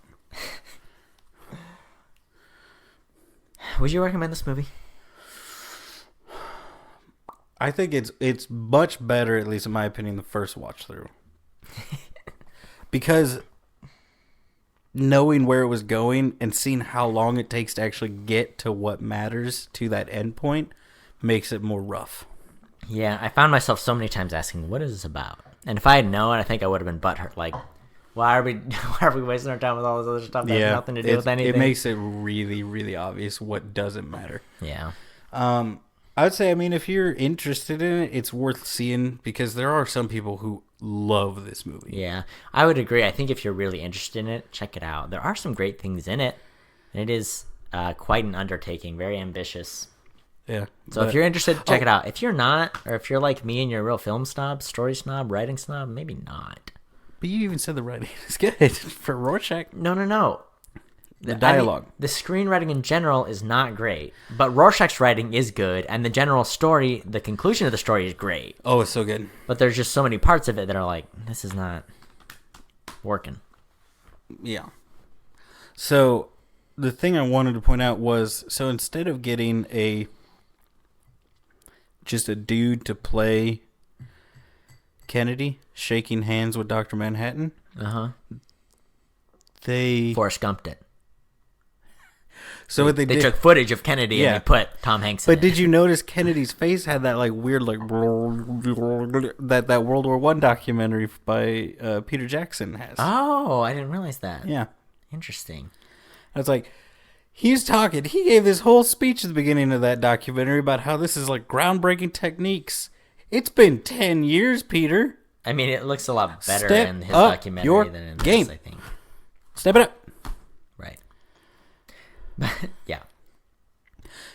Would you recommend this movie? I think it's much better, at least in my opinion, the first watch through. Because knowing where it was going and seeing how long it takes to actually get to what matters to that end point makes it more rough. Yeah, I found myself so many times asking, what is this about? And if I had known, I think I would have been butthurt. Like, why are we wasting our time with all this other stuff that has nothing to do with anything? It makes it really, really obvious what doesn't matter. Yeah. I would say, I mean, if you're interested in it, it's worth seeing because there are some people who love this movie. Yeah, I would agree. I think if you're really interested in it, check it out. There are some great things in it, and it is quite an undertaking, very ambitious. Yeah. So if you're interested, check it out. If you're not, or if you're like me and you're a real film snob, story snob, writing snob, maybe not. But you even said the writing is good for Rorschach. No. The dialogue. The screenwriting in general is not great, but Rorschach's writing is good, and the general story, the conclusion of the story is great. Oh, it's so good. But there's just so many parts of it that are like, this is not working. Yeah. So the thing I wanted to point out was, so instead of getting just a dude to play Kennedy shaking hands with Dr. Manhattan, they Forrest Gumped it. So what they took footage of Kennedy and they put Tom Hanks in it. But did you notice Kennedy's face had that like weird like that World War I documentary by Peter Jackson has? Oh, I didn't realize that. Yeah. Interesting. I was like, he's talking. He gave this whole speech at the beginning of that documentary about how this is like groundbreaking techniques. It's been 10 years, Peter. I mean, it looks a lot better in his documentary than in this, I think. Step it up. Right. Yeah.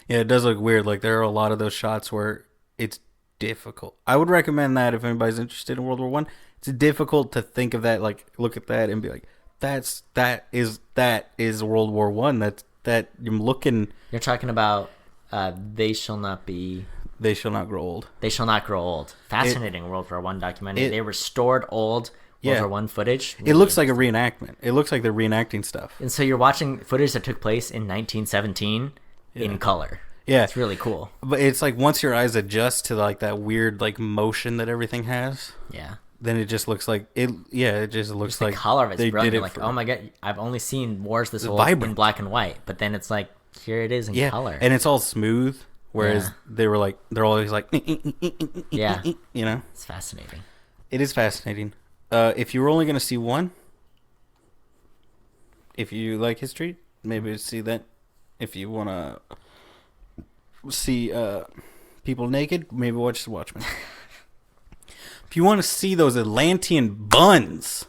Yeah, it does look weird. Like, there are a lot of those shots where it's difficult. I would recommend that if anybody's interested in World War I. It's difficult to think of that, like, look at that and be like, that is World War I. That I'm looking. You're talking about They Shall Not Grow Old. They Shall Not Grow Old. Fascinating World War I documentary. They restored old World War I footage. It looks like a reenactment. It looks like they're reenacting stuff. And so you're watching footage that took place in 1917 in color. Yeah. It's really cool. But it's like once your eyes adjust to like that weird like motion that everything has. Yeah. Then it just looks like it. Yeah, it just looks just like the color of it's they brilliant. did it like, oh my god, I've only seen wars this old vibrant. in black and white, but then it's like here it is in color, and it's all smooth. Whereas they're always like, yeah, you know, it's fascinating. It is fascinating. If you were only gonna see one, if you like history, maybe see that. If you wanna see people naked, maybe watch Watchmen. If you want to see those Atlantean buns.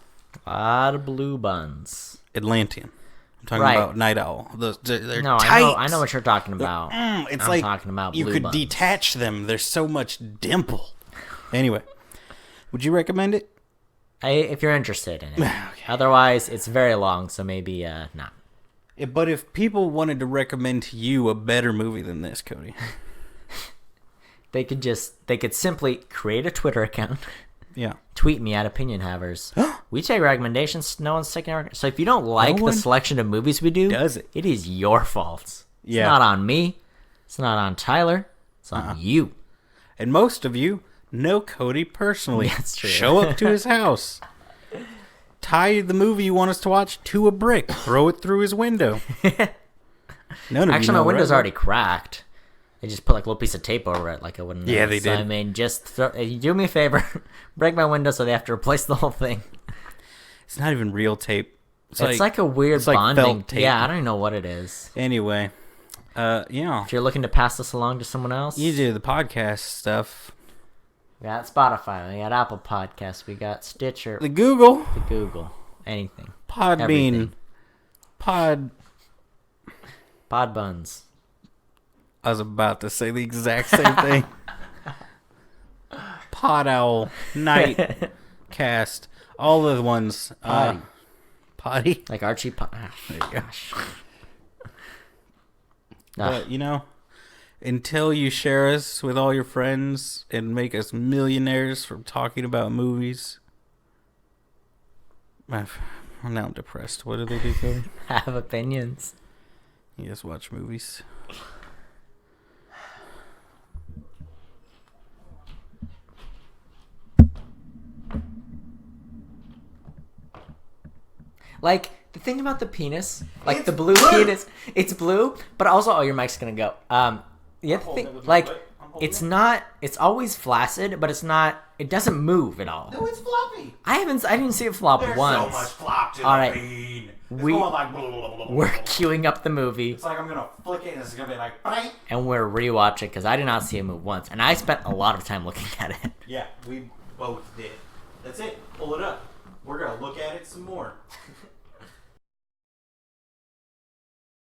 A lot of blue buns. Atlantean. I'm talking about Night Owl. They're tight. I know what you're talking about. It's I'm like talking about you blue could buns. detach them. There's so much dimple. Anyway, would you recommend it? if you're interested in it. Okay. Otherwise, it's very long, so maybe not. But if people wanted to recommend to you a better movie than this, Cody, They could simply create a Twitter account. yeah, Tweet me at Opinion Havers. We take recommendations. No one's taking our... So if you don't like the selection of movies we do, does it? It is your fault. It's Yeah. not on me. It's not on Tyler. It's on you. And most of you know Cody personally. That's true. Show up to his house. Tie the movie you want us to watch to a brick. Throw it through his window. None of Actually, my window's already cracked. They just put like a little piece of tape over it, like I wouldn't know. Yeah, they did. I mean, you do me a favor, break my window so they have to replace the whole thing. It's not even real tape. It's like a weird like bonding. felt tape. Yeah, I don't even know what it is. Anyway, yeah. If you're looking to pass this along to someone else, You do the podcast stuff. we got Spotify, we got Apple Podcasts, we got Stitcher, The Google. the Google, anything. Podbean. Everything. Pod Buns. I was about to say the exact same thing. Pod Owl, Night, Cast, all of the ones. Potty. Like Archie gosh. But, until you share us with all your friends and make us millionaires from talking about movies. I'm now depressed. What do they do, Cody? Have opinions. You just watch movies. Like, the thing about the penis, like the blue penis, it's blue, but also, your mic's gonna go. The other thing, like, it's always flaccid, but it doesn't move at all. No, it's floppy. I didn't see it flop There's once. so much flop to All the right. bean. It's We- going like blah, blah, blah, blah, We're blah, blah. queuing up the movie, It's like I'm gonna flick it and it's gonna be like, bang. and we're rewatching, because I did not see it move once, and I spent a lot of time looking at it. Yeah, we both did. That's it. Pull it up. We're gonna look at it some more.